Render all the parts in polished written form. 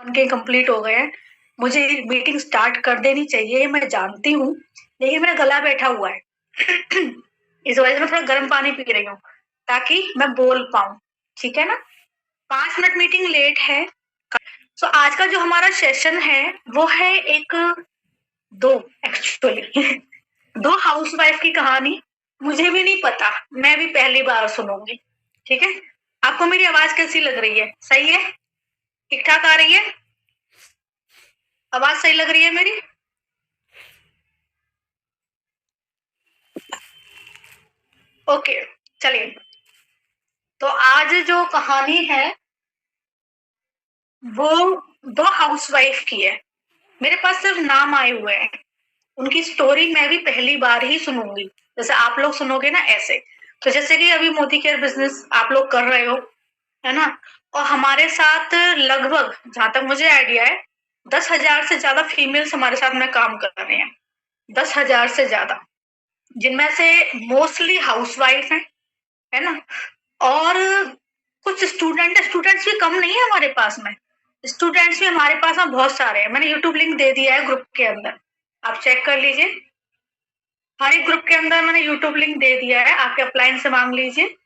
के कंप्लीट हो गए हैं। मुझे मीटिंग स्टार्ट कर देनी चाहिए, ये मैं जानती हूँ, लेकिन मेरा गला बैठा हुआ है। इस वजह से मैं थोड़ा गर्म पानी पी रही हूँ ताकि मैं बोल पाऊँ, ठीक है ना? 5 मिनट मीटिंग लेट है। तो आज का जो हमारा सेशन है वो है दो एक्चुअली दो हाउसवाइफ की कहानी। मुझे भी नहीं पता, मैं भी पहली बार सुनूंगी, ठीक है? आपको मेरी आवाज कैसी लग रही है? सही है? ठीक ठाक आ रही है? आवाज सही लग रही है मेरी? ओके, चलिए। तो आज जो कहानी है वो दो हाउसवाइफ की है। मेरे पास सिर्फ नाम आए हुए हैं, उनकी स्टोरी मैं भी पहली बार ही सुनूंगी, जैसे आप लोग सुनोगे ना ऐसे। तो जैसे कि अभी मोदी केयर बिजनेस आप लोग कर रहे हो, है ना? और हमारे साथ लगभग, जहां तक मुझे आइडिया है, 10,000 से ज्यादा फीमेल्स हमारे साथ में काम कर रहे हैं। 10,000 से ज्यादा, जिनमें से मोस्टली हाउसवाइफ है ना? और कुछ स्टूडेंट्स भी कम नहीं है हमारे पास में। स्टूडेंट्स भी हमारे पास में बहुत सारे हैं। मैंने यूट्यूब लिंक दे दिया है ग्रुप के अंदर, आप चेक कर लीजिए। हर एक ग्रुप के अंदर मैंने यूट्यूब लिंक दे दिया है, आपके अपलाइन से मांग लीजिए,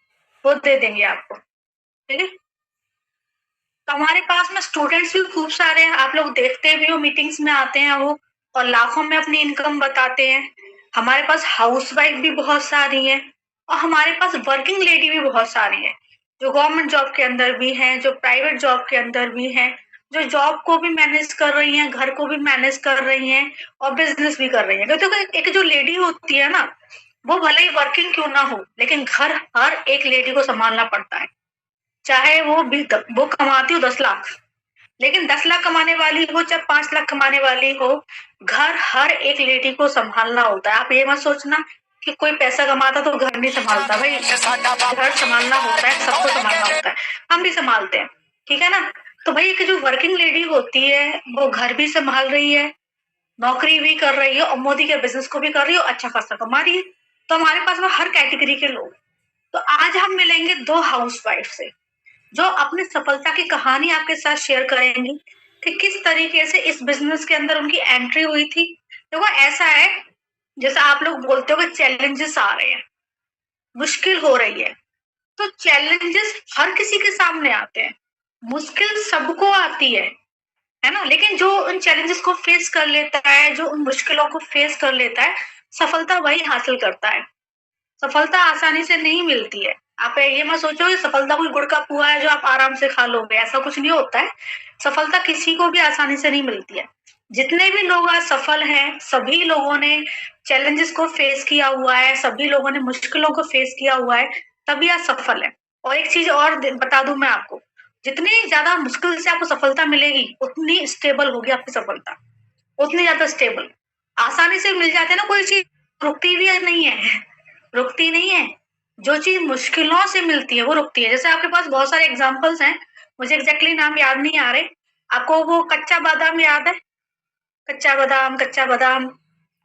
वो दे देंगे आपको, ठीक है? तो हमारे पास में स्टूडेंट्स भी खूब सारे हैं, आप लोग देखते भी हो, मीटिंग्स में आते हैं वो, और लाखों में अपनी इनकम बताते हैं। हमारे पास हाउसवाइफ भी बहुत सारी है, और हमारे पास वर्किंग लेडी भी बहुत सारी है, जो गवर्नमेंट जॉब के अंदर भी हैं, जो प्राइवेट जॉब के अंदर भी हैं, जो जॉब को भी मैनेज कर रही हैं, घर को भी मैनेज कर रही हैं, और बिजनेस भी कर रही हैं। क्योंकि एक जो लेडी होती है ना, वो भले ही वर्किंग क्यों ना हो, लेकिन घर हर एक लेडी को संभालना पड़ता है। चाहे वो कमाती हो 10 लाख, लेकिन 10 लाख कमाने वाली हो चाहे 5 लाख कमाने वाली हो, घर हर एक लेडी को संभालना होता है। आप ये मत सोचना कि कोई पैसा कमाता तो घर नहीं संभालता, भाई घर संभालना होता है, सबको संभालना होता है, हम भी संभालते हैं, ठीक है ना? तो भाई एक जो वर्किंग लेडी होती है वो घर भी संभाल रही है, नौकरी भी कर रही है, और मोदी के बिजनेस को भी कर रही है, अच्छा खासा कमा रही है। तो हमारे पास में हर कैटेगरी के लोग। तो आज हम मिलेंगे दो हाउसवाइफ से, जो अपनी सफलता की कहानी आपके साथ शेयर करेंगी कि किस तरीके से इस बिजनेस के अंदर उनकी एंट्री हुई थी। देखो ऐसा है, जैसे आप लोग बोलते हो कि चैलेंजेस आ रहे हैं, मुश्किल हो रही है, तो चैलेंजेस हर किसी के सामने आते हैं, मुश्किल सबको आती है ना? लेकिन जो उन चैलेंजेस को फेस कर लेता है, जो उन मुश्किलों को फेस कर लेता है, सफलता वही हासिल करता है। सफलता आसानी से नहीं मिलती है। आप ये मत सोचो कि सफलता कोई गुड़ का पुआ है जो आप आराम से खा लोगे, ऐसा कुछ नहीं होता है। सफलता किसी को भी आसानी से नहीं मिलती है। जितने भी लोग आज सफल हैं, सभी लोगों ने चैलेंजेस को फेस किया हुआ है, सभी लोगों ने मुश्किलों को फेस किया हुआ है, तभी आज सफल है। और एक चीज और बता दूं मैं आपको, जितनी ज्यादा मुश्किल से आपको सफलता मिलेगी, उतनी स्टेबल होगी आपकी सफलता, उतनी ज्यादा स्टेबल। आसानी से मिल जाते हैं ना, कोई चीज रुकती भी नहीं है, रुकती नहीं है। जो चीज मुश्किलों से मिलती है वो रुकती है। जैसे आपके पास बहुत सारे एग्जांपल्स हैं, मुझे एग्जैक्टली नाम याद नहीं आ रहे। आपको वो कच्चा बादाम याद है? कच्चा बादाम, कच्चा बादाम।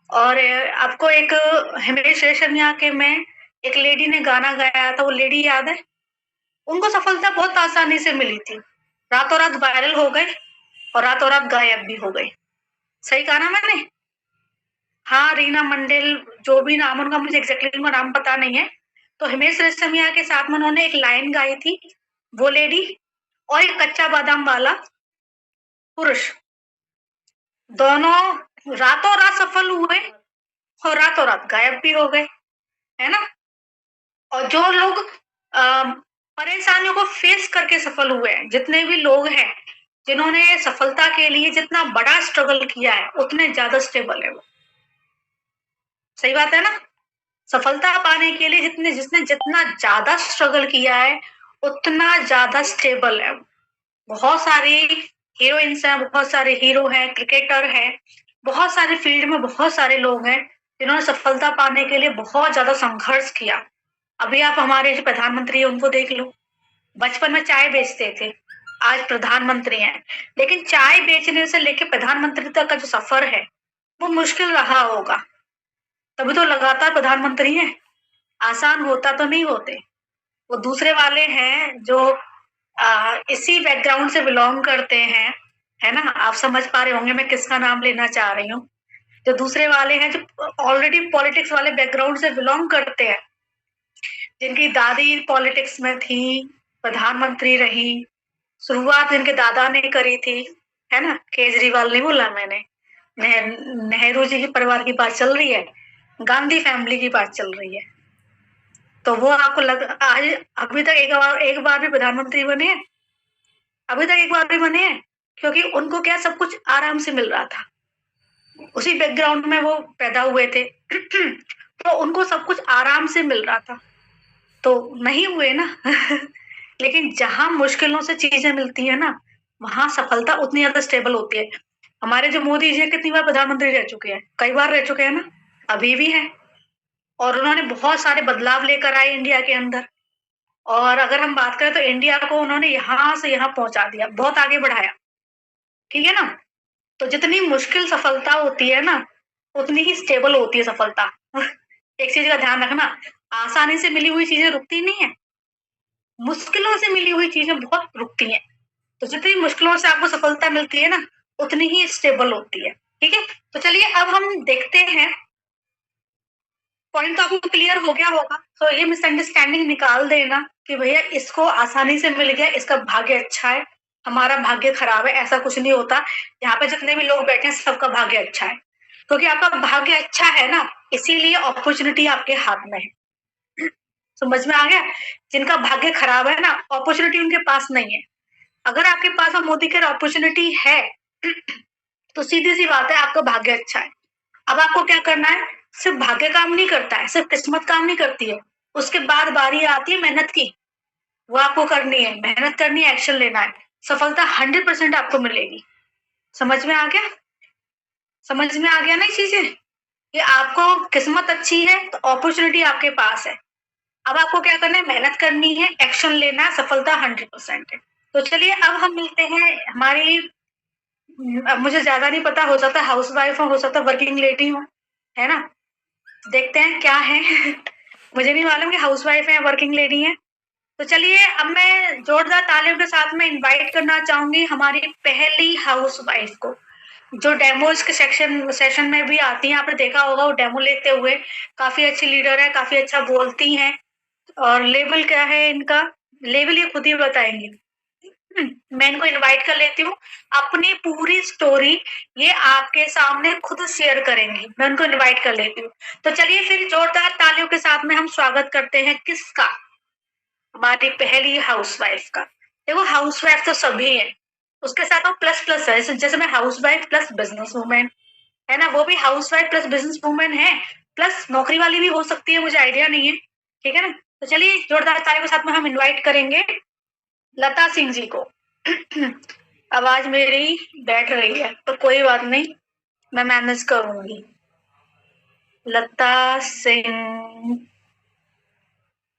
और आपको एक हिमेश रेशमिया के में एक लेडी ने गाना गाया था, वो लेडी याद है? उनको सफलता बहुत आसानी से मिली थी, रातों रात वायरल हो गए और रातों रात गायब भी हो गए। सही कहा ना मैंने? हाँ, रीना मंडेल, जो भी नाम उनका, मुझे एग्जैक्टली उनका नाम पता नहीं है। तो हिमेश रेशमिया के साथ में उन्होंने एक लाइन गाई थी, वो लेडी और एक कच्चा बादाम वाला पुरुष, दोनों रातों रात सफल हुए और रातों रात गायब भी हो गए, है ना? और जो लोग परेशानियों को फेस करके सफल हुए हैं, जितने भी लोग हैं जिन्होंने सफलता के लिए जितना बड़ा स्ट्रगल किया है, उतने ज्यादा स्टेबल है वो। सही बात है ना? सफलता पाने के लिए जिसने जितना ज्यादा स्ट्रगल किया है, उतना ज्यादा स्टेबल है। बहुत सारी हीरोइंस हैं, बहुत सारे हीरो हैं, क्रिकेटर हैं, बहुत सारे फील्ड में बहुत सारे लोग हैं जिन्होंने सफलता पाने के लिए बहुत ज्यादा संघर्ष किया। अभी आप हमारे जो प्रधानमंत्री है उनको देख लो, बचपन में चाय बेचते थे, आज प्रधानमंत्री हैं। लेकिन चाय बेचने से लेकर प्रधानमंत्री तक का जो सफर है वो मुश्किल रहा होगा, तभी तो लगातार प्रधानमंत्री हैं। आसान होता तो नहीं होते। वो दूसरे वाले हैं जो इसी बैकग्राउंड से बिलोंग करते हैं, है ना? आप समझ पा रहे होंगे मैं किसका नाम लेना चाह रही हूँ। जो दूसरे वाले हैं, जो ऑलरेडी पॉलिटिक्स वाले बैकग्राउंड से बिलोंग करते हैं, जिनकी दादी पॉलिटिक्स में थी, प्रधानमंत्री रही, शुरुआत इनके दादा ने करी थी, है ना? केजरीवाल नहीं बोला मैंने। नेहरू जी के परिवार की बात चल रही है, गांधी फैमिली की बात चल रही है। तो वो आपको आज अभी तक एक बार भी प्रधानमंत्री बने हैं? अभी तक एक बार भी बने हैं? क्योंकि उनको क्या सब कुछ आराम से मिल रहा था। उसी बैकग्राउंड में वो पैदा हुए थे। तो उनको सब कुछ आराम से मिल रहा था, तो नहीं हुए ना। लेकिन जहां मुश्किलों से चीजें मिलती है ना, वहां सफलता उतनी ज्यादा स्टेबल होती है। हमारे जो मोदी जी कितनी बार प्रधानमंत्री रह चुके हैं, कई बार रह चुके हैं ना, अभी भी है। और उन्होंने बहुत सारे बदलाव लेकर आए इंडिया के अंदर। और अगर हम बात करें तो इंडिया को उन्होंने यहाँ से यहाँ पहुंचा दिया, बहुत आगे बढ़ाया। ठीक है ना? तो जितनी मुश्किल सफलता होती है ना, उतनी ही स्टेबल होती है सफलता। एक चीज का ध्यान रखना, आसानी से मिली हुई चीजें रुकती नहीं है, मुश्किलों से मिली हुई चीजें बहुत रुकती हैं। तो जितनी मुश्किलों से आपको सफलता मिलती है ना, उतनी ही स्टेबल होती है। ठीक है? तो चलिए अब हम देखते हैं, पॉइंट तो आपको क्लियर हो गया होगा। तो ये मिसअंडरस्टैंडिंग निकाल देना कि भैया इसको आसानी से मिल गया, इसका भाग्य अच्छा है, हमारा भाग्य खराब है, ऐसा कुछ नहीं होता। यहाँ पे जितने भी लोग बैठे हैं सबका भाग्य अच्छा है, क्योंकि आपका भाग्य अच्छा है ना, इसीलिए अपॉर्चुनिटी आपके हाथ में है। समझ में आ गया? जिनका भाग्य खराब है ना, अपॉर्चुनिटी उनके पास नहीं है। अगर आपके पास मोदी के अपॉर्चुनिटी है, तो सीधी सी बात है आपका भाग्य अच्छा है। अब आपको क्या करना है, सिर्फ भाग्य काम नहीं करता है, सिर्फ किस्मत काम नहीं करती है, उसके बाद बारी आती है मेहनत की। वो आपको करनी है, मेहनत करनी है, एक्शन लेना है, सफलता 100% आपको मिलेगी। समझ में आ गया? समझ में आ गया ना ये चीजें, कि आपको किस्मत अच्छी है तो अपॉर्चुनिटी आपके पास है। अब आपको क्या करना है, मेहनत करनी है, एक्शन लेना है, सफलता 100% है। तो चलिए अब हम मिलते हैं हमारी, अब मुझे ज्यादा नहीं पता, हो सकता है हाउस वाइफ हो सकता है वर्किंग लेडी हो, है ना? देखते हैं क्या है। मुझे नहीं मालूम कि हाउस वाइफ है या वर्किंग लेडी है। तो चलिए अब मैं जोरदार तालियों के साथ में इनवाइट करना चाहूंगी हमारी पहली हाउस वाइफ को, जो डेमोज के सेशन में भी आती है। आपने देखा होगा वो डेमो लेते हुए, काफी अच्छी लीडर है, काफी अच्छा बोलती हैं। और लेवल क्या है इनका, लेवल ये खुद ही बताएंगी। मैं इनको इनवाइट कर लेती हूँ, अपनी पूरी स्टोरी ये आपके सामने खुद शेयर करेंगी। मैं उनको इनवाइट कर लेती हूँ। तो चलिए फिर जोरदार तालियों के साथ में हम स्वागत करते हैं किसका, हमारी पहली हाउसवाइफ का। देखो हाउसवाइफ तो सभी है, उसके साथ वो प्लस प्लस है, जैसे मैं हाउसवाइफ प्लस बिजनेस वूमेन, है ना, वो भी हाउसवाइफ प्लस बिजनेस वूमेन है, प्लस नौकरी वाली भी हो सकती है, मुझे आइडिया नहीं है। ठीक है ना? तो चलिए जोरदार तालियों के साथ में हम इनवाइट करेंगे लता सिंह जी को। आवाज मेरी बैठ रही है तो कोई बात नहीं, मैं मैनेज करूंगी। लता सिंह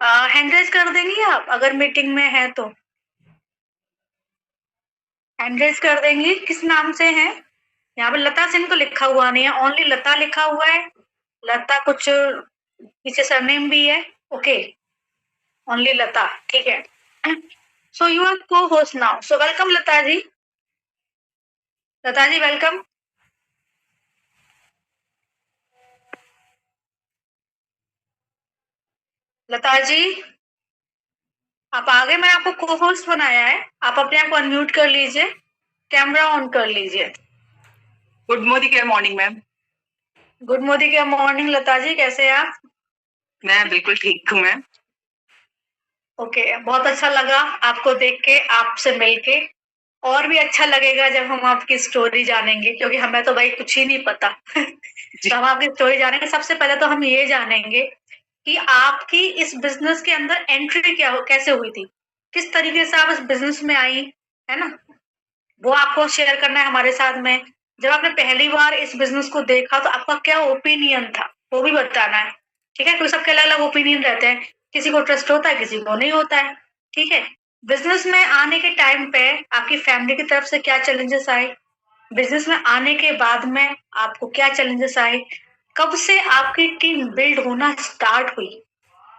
हैंड रेज कर देंगी आप, अगर मीटिंग में है तो हैंड रेज कर देंगी। किस नाम से है? यहाँ पे लता सिंह तो लिखा हुआ नहीं है, ओनली लता लिखा हुआ है। लता कुछ पीछे सरनेम भी है। ओके, ओनली लता, ठीक है। सो यू आर को host now, so welcome Lata ji. Lata ji welcome. Lata ji आप आगे, मैं आपको को होस्ट बनाया है, आप अपने आप को अनम्यूट कर लीजिए, कैमरा ऑन कर लीजिए। Good morning ma'am. Good morning Lata ji, कैसे हैं आप? मैं बिल्कुल ठीक हूँ मैम। ओके, बहुत अच्छा लगा आपको देख के, आपसे मिलके। और भी अच्छा लगेगा जब हम आपकी स्टोरी जानेंगे, क्योंकि हमें तो भाई कुछ ही नहीं पता। तो हम आपकी स्टोरी जानेंगे। सबसे पहले तो हम ये जानेंगे कि आपकी इस बिजनेस के अंदर एंट्री कैसे हुई थी, किस तरीके से आप इस बिजनेस में आई, है ना? वो आपको शेयर करना है हमारे साथ में। जब आपने पहली बार इस बिजनेस को देखा तो आपका क्या ओपिनियन था, वो भी बताना है। ठीक है? क्योंकि सबके अलग अलग ओपिनियन रहते हैं, किसी को ट्रस्ट होता है, किसी को नहीं होता है। ठीक है? बिजनेस में आने के टाइम पे आपकी फैमिली की तरफ से क्या चैलेंजेस आए, बिजनेस में आने के बाद में आपको क्या चैलेंजेस आए, कब से आपकी टीम बिल्ड होना स्टार्ट हुई?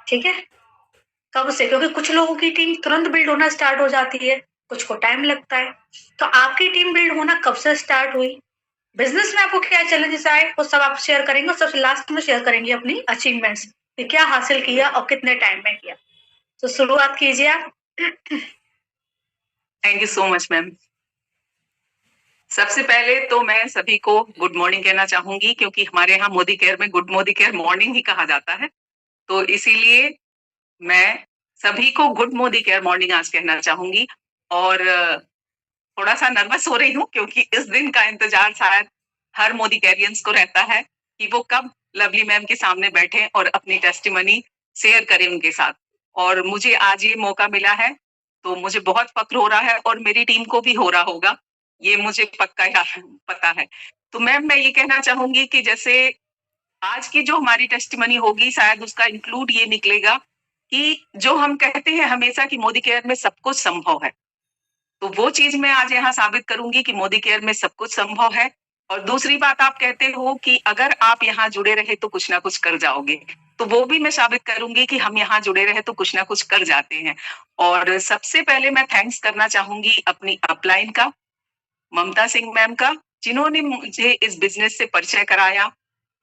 ठीक है, कब से? क्योंकि कुछ लोगों की टीम तुरंत बिल्ड होना स्टार्ट हो जाती है, कुछ को टाइम लगता है। तो आपकी टीम बिल्ड होना कब से स्टार्ट हुई? बिजनेस में आपको क्या चैलेंजेस आए वो सब आप शेयर करेंगे, और सबसे लास्ट में शेयर करेंगे अपनी अचीवमेंट्स कि क्या हासिल किया और कितने टाइम में किया। तो शुरुआत कीजिए आप। Thank you so much ma'am. सबसे पहले तो मैं सभी को गुड मॉर्निंग कहना चाहूंगी, क्योंकि हमारे यहाँ मोदी केयर में गुड मोदी केयर मॉर्निंग ही कहा जाता है, तो इसीलिए मैं सभी को गुड मोदी केयर मॉर्निंग आज कहना चाहूंगी। और थोड़ा सा नर्वस हो रही हूँ, क्योंकि इस दिन का इंतजार शायद हर मोदी कैरियंस को रहता है कि वो कब लवली मैम के सामने बैठे और अपनी टेस्टिमनी शेयर करें उनके साथ। और मुझे आज ये मौका मिला है, तो मुझे बहुत फक्र हो रहा है, और मेरी टीम को भी हो रहा होगा, ये मुझे पक्का पता है। तो मैम, मैं ये कहना चाहूंगी कि जैसे आज की जो हमारी टेस्टिमनी होगी, शायद उसका इंक्लूड ये निकलेगा कि जो हम कहते हैं हमेशा कि मोदी केयर में सब कुछ संभव है, तो वो चीज मैं आज यहाँ साबित करूंगी कि मोदी केयर में सब कुछ संभव है। और दूसरी बात, आप कहते हो कि अगर आप यहाँ जुड़े रहे तो कुछ ना कुछ कर जाओगे, तो वो भी मैं साबित करूंगी कि हम यहाँ जुड़े रहे तो कुछ ना कुछ कर जाते हैं। और सबसे पहले मैं थैंक्स करना चाहूंगी अपनी अपलाइन का, ममता सिंह मैम का, जिन्होंने मुझे इस बिजनेस से परिचय कराया,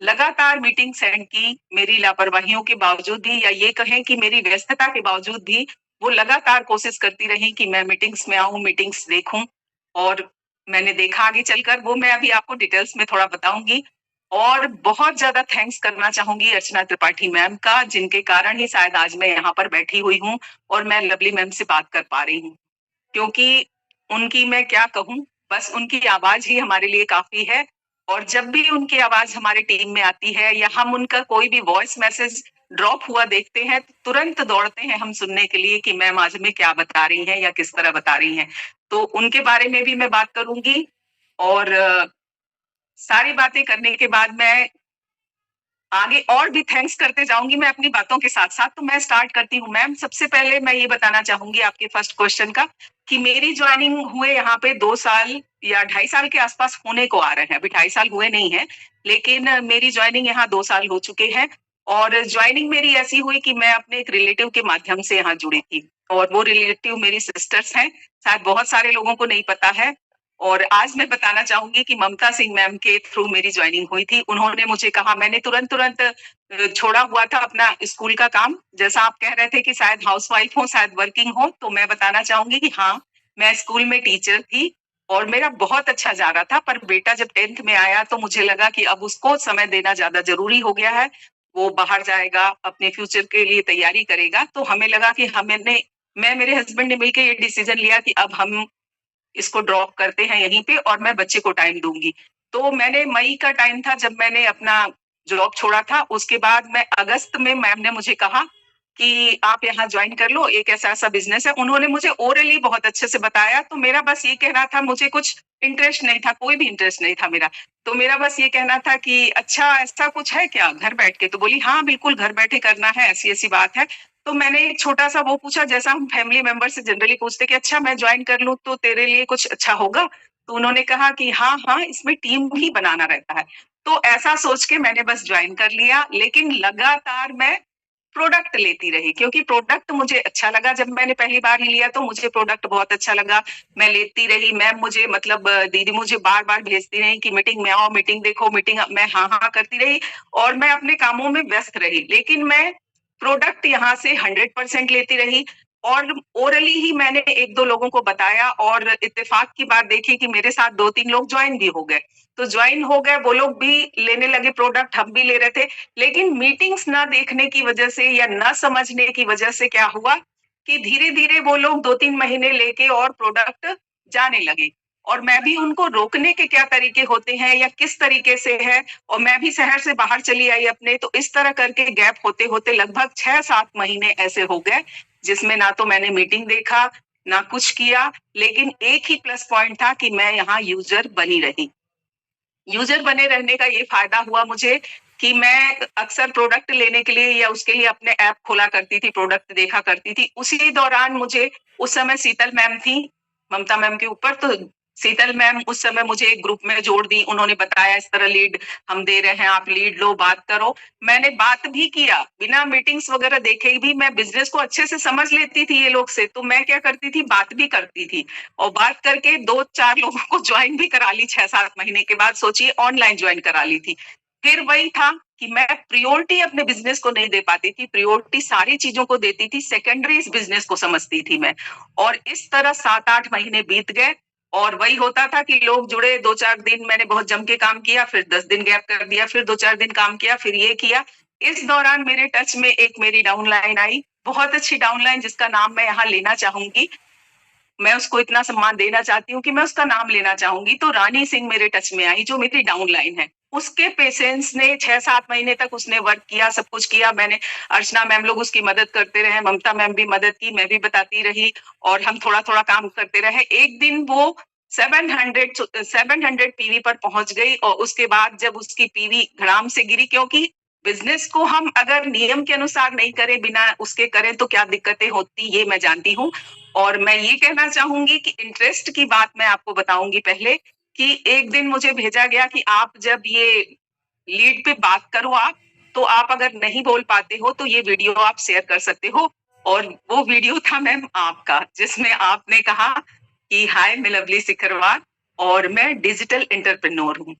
लगातार मीटिंग सेंड की, मेरी लापरवाहियों के बावजूद भी, या ये कहें कि मेरी व्यस्तता के बावजूद भी, वो लगातार कोशिश करती रही कि मैं मीटिंग्स में आऊं, मीटिंग्स देखूं। और मैंने देखा आगे चलकर, वो मैं अभी आपको डिटेल्स में थोड़ा बताऊंगी। और बहुत ज्यादा थैंक्स करना चाहूंगी अर्चना त्रिपाठी मैम का, जिनके कारण ही शायद आज मैं यहाँ पर बैठी हुई हूँ और मैं लवली मैम से बात कर पा रही हूँ, क्योंकि उनकी मैं क्या कहूँ, बस उनकी आवाज ही हमारे लिए काफी है। और जब भी उनकी आवाज हमारे टीम में आती है, या हम उनका कोई भी वॉइस मैसेज ड्रॉप हुआ देखते हैं, तो तुरंत दौड़ते हैं हम सुनने के लिए कि मैम आज में क्या बता रही हैं या किस तरह बता रही हैं। तो उनके बारे में भी मैं बात करूंगी। और सारी बातें करने के बाद मैं आगे और भी थैंक्स करते जाऊंगी मैं अपनी बातों के साथ साथ। तो मैं स्टार्ट करती हूँ मैम। सबसे पहले मैं ये बताना चाहूंगी आपके फर्स्ट क्वेश्चन का, कि मेरी ज्वाइनिंग हुए यहाँ पे 2 साल या 2.5 साल के आसपास होने को आ रहे हैं। अभी 2.5 साल हुए नहीं है, लेकिन मेरी ज्वाइनिंग यहाँ 2 साल हो चुके हैं। और ज्वाइनिंग मेरी ऐसी हुई कि मैं अपने एक रिलेटिव के माध्यम से यहाँ जुड़ी थी, और वो रिलेटिव मेरी सिस्टर्स हैं। शायद बहुत सारे लोगों को नहीं पता है। और आज मैं बताना चाहूंगी कि ममता सिंह मैम के थ्रू मेरी ज्वाइनिंग हुई थी। उन्होंने मुझे कहा, मैंने तुरंत छोड़ा हुआ था अपना स्कूल का काम। जैसा आप कह रहे थे कि शायद हाउसवाइफ हो, शायद वर्किंग हो, तो मैं बताना चाहूंगी कि हाँ, मैं स्कूल में टीचर थी और मेरा बहुत अच्छा जा रहा था। पर बेटा जब 10th में आया तो मुझे लगा कि अब उसको समय देना ज्यादा जरूरी हो गया है। वो बाहर जाएगा, अपने फ्यूचर के लिए तैयारी करेगा। तो हमें लगा कि मैं मेरे हस्बैंड ने मिलकर ये डिसीजन लिया कि अब हम इसको ड्रॉप करते हैं यहीं पे, और मैं बच्चे को टाइम दूंगी। तो मैंने, मई का टाइम था जब मैंने अपना जॉब छोड़ा था। उसके बाद मैं अगस्त में, मैम ने मुझे कहा कि आप यहाँ ज्वाइन कर लो, एक ऐसा ऐसा बिजनेस है। उन्होंने मुझे ओरली बहुत अच्छे से बताया। तो मेरा बस ये कहना था, मुझे कुछ इंटरेस्ट नहीं था, कोई भी इंटरेस्ट नहीं था मेरा। तो मेरा बस ये कहना था कि अच्छा ऐसा कुछ है क्या घर बैठ के? तो बोली हाँ बिल्कुल, घर बैठे करना है, ऐसी ऐसी बात है। तो मैंने एक छोटा सा वो पूछा, जैसा हम फैमिली मेंबर से जनरली पूछते कि अच्छा मैं ज्वाइन कर लूं तो तेरे लिए कुछ अच्छा होगा? तो उन्होंने कहा कि हाँ हाँ, इसमें टीम भी बनाना रहता है। तो ऐसा सोच के मैंने बस ज्वाइन कर लिया। लेकिन लगातार मैं प्रोडक्ट लेती रही, क्योंकि प्रोडक्ट मुझे अच्छा लगा। जब मैंने पहली बार ही लिया तो मुझे प्रोडक्ट बहुत अच्छा लगा। मैं लेती रही। मैम मुझे, मतलब दीदी मुझे बार बार भेजती रही कि मीटिंग में आओ, मीटिंग देखो, मीटिंग। मैं हाँ हाँ करती रही और मैं अपने कामों में व्यस्त रही। लेकिन मैं प्रोडक्ट यहाँ से 100% लेती रही। और ओरली ही मैंने 1-2 लोगों को बताया, और इत्तेफाक की बात देखी कि मेरे साथ 2-3 लोग ज्वाइन भी हो गए। तो ज्वाइन हो गए, वो लोग भी लेने लगे प्रोडक्ट, हम भी ले रहे थे। लेकिन मीटिंग्स ना देखने की वजह से या ना समझने की वजह से क्या हुआ कि धीरे धीरे वो लोग 2-3 महीने लेके और प्रोडक्ट जाने लगे। और मैं भी उनको रोकने के क्या तरीके होते हैं या किस तरीके से है, और मैं भी शहर से बाहर चली आई अपने। तो इस तरह करके गैप होते होते लगभग 6-7 महीने ऐसे हो गए, जिसमें ना तो मैंने मीटिंग देखा, ना कुछ किया। लेकिन एक ही प्लस पॉइंट था कि मैं यहाँ यूजर बनी रही। यूजर बने रहने का ये फायदा हुआ मुझे कि मैं अक्सर प्रोडक्ट लेने के लिए या उसके लिए अपने ऐप खोला करती थी, प्रोडक्ट देखा करती थी। उसी दौरान मुझे, उस समय शीतल मैम थी ममता मैम के ऊपर, तो शीतल मैम उस समय मुझे एक ग्रुप में जोड़ दी, उन्होंने बताया इस तरह लीड हम दे रहे हैं, आप लीड लो, बात करो। मैंने बात भी किया बिना मीटिंग्स वगैरह देखे भी, मैं बिजनेस को अच्छे से समझ लेती थी ये लोग से, तो मैं क्या करती थी, बात भी करती थी और बात करके 2-4 लोगों को ज्वाइन भी करा ली 6-7 महीने के बाद, सोचिए ऑनलाइन ज्वाइन करा ली थी। फिर वही था कि मैं प्रायोरिटी अपने बिजनेस को नहीं दे पाती थी, प्रायोरिटी सारी चीजों को देती थी, सेकेंडरी इस बिजनेस को समझती थी मैं। और इस तरह 7-8 महीने बीत गए और वही होता था कि लोग जुड़े, 2-4 दिन मैंने बहुत जम के काम किया, फिर 10 दिन गैप कर दिया, फिर 2-4 दिन काम किया, फिर ये किया। इस दौरान मेरे टच में एक मेरी डाउनलाइन आई, बहुत अच्छी डाउनलाइन जिसका नाम मैं यहाँ लेना चाहूंगी। मैं उसको इतना सम्मान देना चाहती हूँ कि मैं उसका नाम लेना चाहूंगी। तो रानी सिंह मेरे टच में आई, जो मेरी डाउनलाइन है। उसके पेशेंस ने 6-7 महीने तक उसने वर्क किया, सब कुछ किया। मैंने अर्चना मैम लोग उसकी मदद करते रहे, ममता मैम भी मदद की, मैं भी बताती रही और हम थोड़ा थोड़ा काम करते रहे। एक दिन वो 700 पीवी पर पहुंच गई और उसके बाद जब उसकी पीवी धड़ाम से गिरी, क्योंकि बिजनेस को हम अगर नियम के अनुसार नहीं करें, बिना उसके करें तो क्या दिक्कतें होती, ये मैं जानती हूँ। और मैं ये कहना चाहूंगी कि इंटरेस्ट की बात मैं आपको बताऊंगी पहले, कि एक दिन मुझे भेजा गया कि आप जब ये लीड पे बात करो आप, तो आप अगर नहीं बोल पाते हो तो ये वीडियो आप शेयर कर सकते हो। और वो वीडियो था मैम आपका, जिसमें आपने कहा कि हाय मैं लवली सिकरवार और मैं डिजिटल एंटरप्रेन्योर हूँ।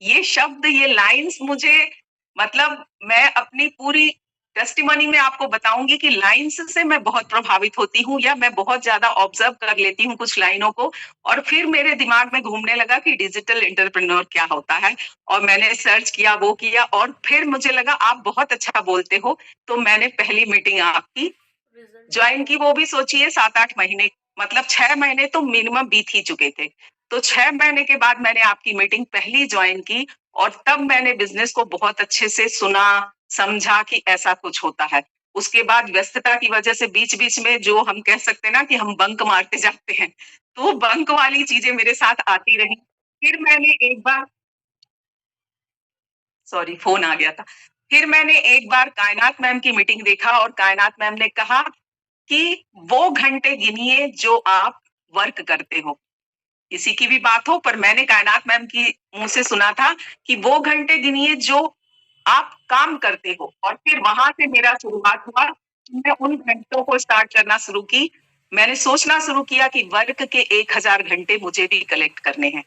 ये शब्द, ये लाइंस मुझे, मतलब मैं अपनी पूरी टेस्टिमनी में आपको बताऊंगी कि लाइंस से मैं बहुत प्रभावित होती हूँ, या मैं बहुत ज्यादा ऑब्जर्व कर लेती हूँ कुछ लाइनों को, और फिर मेरे दिमाग में घूमने लगा कि डिजिटल एंटरप्रेन्योर क्या होता है। और मैंने सर्च किया, वो किया, और फिर मुझे लगा आप बहुत अच्छा बोलते हो। तो मैंने पहली मीटिंग आपकी ज्वाइन की, वो भी सोचिए 7-8 महीने, मतलब 6 महीने तो मिनिमम बीत ही चुके थे। तो 6 महीने के बाद मैंने आपकी मीटिंग पहली ज्वाइन की और तब मैंने बिजनेस को बहुत अच्छे से सुना, समझा कि ऐसा कुछ होता है। उसके बाद व्यस्तता की वजह से बीच-बीच में जो हम कह सकते हैं ना कि हम बंक मारते जाते हैं, तो वो बंक वाली चीजें मेरे साथ आती रही। फिर मैंने एक बार, सॉरी फोन आ गया था। फिर मैंने एक बार कायनात मैम की मीटिंग देखा और कायनात मैम ने कहा कि वो घंटे गिनिए जो आप वर्क करते हो। किसी की भी बात हो, पर मैंने कायनात मैम की मुंह से सुना था कि वो घंटे गिनिए जो आप काम करते हो। और फिर वहां से मेरा शुरुआत हुआ। मैं उन घंटों को स्टार्ट करना शुरू की। मैंने सोचना शुरू किया कि वर्क के 1000 घंटे मुझे भी कलेक्ट करने हैं।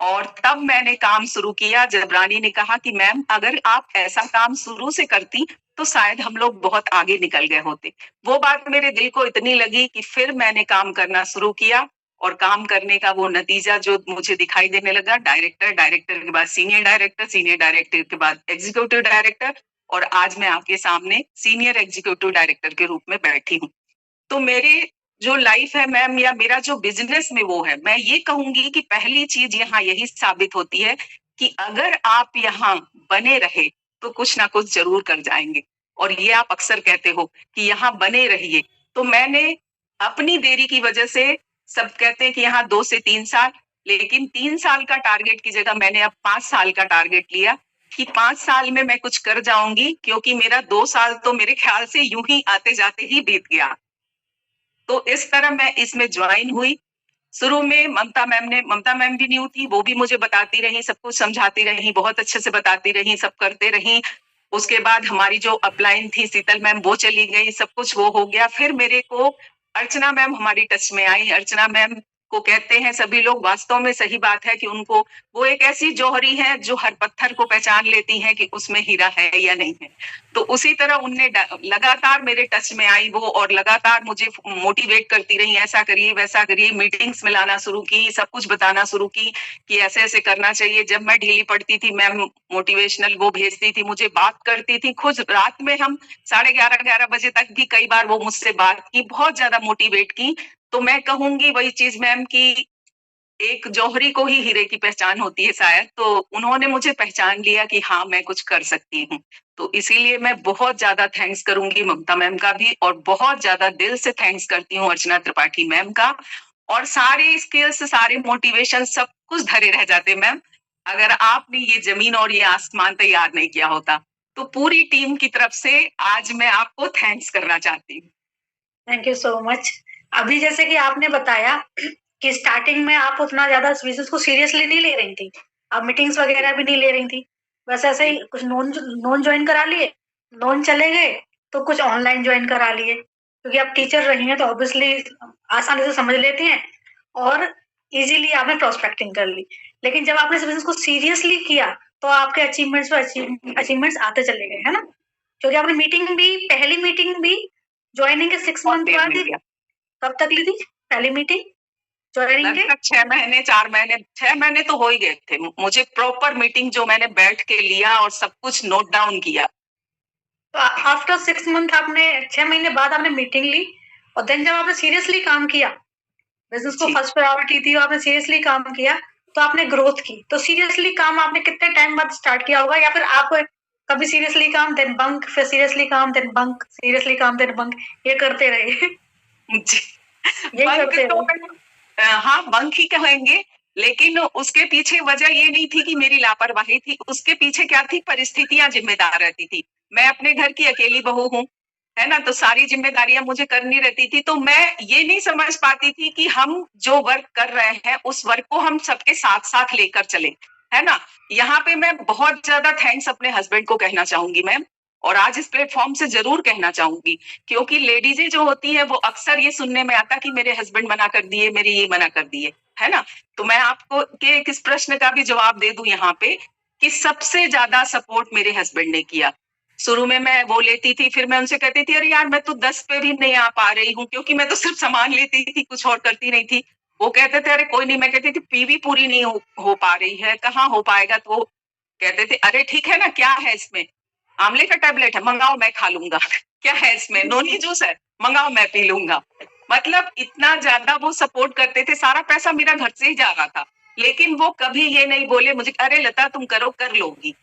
और तब मैंने काम शुरू किया जब रानी ने कहा कि मैम अगर आप ऐसा काम शुरू से करती तो शायद हम लोग बहुत आगे निकल गए होते। वो बात मेरे दिल को इतनी लगी कि फिर मैंने काम करना शुरू किया और काम करने का वो नतीजा जो मुझे दिखाई देने लगा, डायरेक्टर, डायरेक्टर के बाद सीनियर डायरेक्टर, सीनियर डायरेक्टर के बाद एग्जीक्यूटिव डायरेक्टर, और आज मैं आपके सामने सीनियर एग्जीक्यूटिव डायरेक्टर के रूप में बैठी हूँ। तो मेरे जो लाइफ है मैम, या मेरा जो बिजनेस में वो है, मैं ये कहूंगी कि पहली चीज यहाँ यही साबित होती है कि अगर आप यहाँ बने रहे तो कुछ ना कुछ जरूर कर जाएंगे। और ये आप अक्सर कहते हो कि यहाँ बने रहिए। तो मैंने अपनी देरी की वजह से, सब कहते हैं कि यहाँ 2 से 3 साल, लेकिन 3 साल का टारगेट की जगह मैंने अब 5 साल का टारगेट लिया कि 5 साल में मैं कुछ कर जाऊंगी, क्योंकि मेरा 2 साल तो मेरे ख्याल से यूं ही आते जाते ही बीत गया। तो इस तरह मैं इसमें ज्वाइन हुई। शुरू में ममता मैम भी न्यू थी, वो भी मुझे बताती रही, सब कुछ समझाती रही, बहुत अच्छे से बताती रही, सब करते रही। उसके बाद हमारी जो अपलाइन थी शीतल मैम, वो चली गई, सब कुछ वो हो गया। फिर मेरे को अर्चना मैम हमारी टच में आई। अर्चना मैम को कहते हैं सभी लोग, वास्तव में सही बात है कि उनको, वो एक ऐसी जौहरी है जो हर पत्थर को पहचान लेती है कि उसमें हीरा है या नहीं है। तो उसी तरह उनने लगातार मेरे टच में आई वो, और लगातार मुझे मोटिवेट करती रही, ऐसा करिए वैसा करिए, मीटिंग्स में लाना शुरू की, सब कुछ बताना शुरू की कि ऐसे ऐसे करना चाहिए। जब मैं ढीली पड़ती थी मैम मोटिवेशनल वो भेजती थी, मुझे बात करती थी। खुद रात में हम 11:30 बजे तक भी कई बार वो मुझसे बात की, बहुत ज्यादा मोटिवेट की। तो मैं कहूंगी वही चीज मैम की, एक जौहरी को ही हीरे की पहचान होती है शायद, तो उन्होंने मुझे पहचान लिया कि हाँ मैं कुछ कर सकती हूँ। तो इसीलिए मैं बहुत ज्यादा थैंक्स करूंगी ममता मैम का भी, और बहुत ज्यादा दिल से थैंक्स करती हूँ अर्चना त्रिपाठी मैम का। और सारे स्किल्स, सारे मोटिवेशन, सब कुछ धरे रह जाते मैम अगर आपने ये जमीन और ये आसमान तैयार नहीं किया होता। तो पूरी टीम की तरफ से आज मैं आपको थैंक्स करना चाहती हूँ। Thank you so much. अभी जैसे कि आपने बताया कि स्टार्टिंग में आप उतना ज़्यादा बिज़नेस को सीरियसली नहीं ले रही थी। आप मीटिंग्स वगैरह भी नहीं ले रही थी। बस ऐसे ही कुछ नोन जॉइन करा लिए, नोन चले गए, तो कुछ ऑनलाइन जॉइन करा लिए। क्योंकि आप टीचर रही हैं तो ऑब्वियसली आसानी से समझ लेती हैं और ईज़िली आपने प्रोस्पेक्टिंग कर ली। लेकिन जब आपने इस बिज़नेस को सीरियसली किया, तो आपके अचीवमेंट्स आते चले गए, है ना? क्योंकि आपने पहली मीटिंग भी जॉइनिंग के 6 बहुत मंथ देर बाद में लिया, कब तक ली थी पहली मीटिंग जॉइनिंग के? लगभग 6 महीने 4 महीने 6 महीने तो हो ही गए थे। मुझे प्रॉपर मीटिंग जो मैंने बैठ के लिया और सब कुछ नोट डाउन किया। तो आफ्टर 6 मंथ आपने 6 महीने बाद आपने मीटिंग ली और देन जब आपने सीरियसली काम किया, बिज़नेस को जी। फर्स्ट प्रायोरिटी दी और आपने सीरियसली काम किया, तो आपने ग्रोथ की। तो सीरियसली काम आपने कितने टाइम बाद स्टार्ट किया होगा, या फिर आप कभी सीरियसली काम देन बंक, फिर सीरियसली काम देन बंक, सीरियसली काम देन बंक, ये करते रहे? जी। यही बंक करते तो रहे? हाँ, बंक ही कहेंगे, लेकिन उसके पीछे वजह ये नहीं थी कि मेरी लापरवाही थी, उसके पीछे क्या थी, परिस्थितियाँ ज़िम्मेदार रहती थी। मैं अपने घर की अकेली बहू हूँ, है ना? तो सारी ज़िम्मेदारियाँ मुझे करनी रहती थी, तो मैं ये नहीं समझ पाती थी कि हम जो वर्क कर रहे हैं, उस वर्क को हम सबके साथ-साथ लेकर चलें, है ना? यहाँ पे मैं बहुत ज़्यादा थैंक्स अपने हस्बैंड को कहना चाहूँगी मैम, और आज इस प्लेटफ़ॉर्म से ज़रूर कहना चाहूँगी, क्योंकि लेडीज़ें जो होती हैं, वो अक्सर ये सुनने में आता कि मेरे हस्बैंड मना कर दिए, मेरे ये मना कर दिए, है ना? तो मैं आपको के इस प्रश्न का भी जवाब दे दूँ यहाँ पे कि सबसे ज़्यादा सपोर्ट मेरे हस्बैंड ने किया। शुरू में मैं वो लेती थी, फिर मैं उनसे कहती थी, "अरे यार, मैं तो 10 पे भी नहीं आ पा रही हूँ," क्योंकि मैं तो सिर्फ़ सामान लेती थी, कुछ और करती नहीं थी। वो कहते थे, "अरे कोई नहीं," मैं कहती थी, "पीवी पूरी नहीं हो पा रही है, कहाँ हो पाएगा?" तो वो कहते थे, "अरे ठीक है ना, क्या है इसमें? आंवले का टैबलेट है, मँगाओ मैं खा लूँगा। क्या है इसमें? नोनी जूस है, मँगाओ मैं पी लूँगा।" मतलब इतना ज़्यादा वो सपोर्ट करते थे, सारा पैसा मेरा घर से ही जा रहा था। लेकिन वो कभी ये नहीं बोले मुझे, "अरे लता तुम करो, कर लोगी।"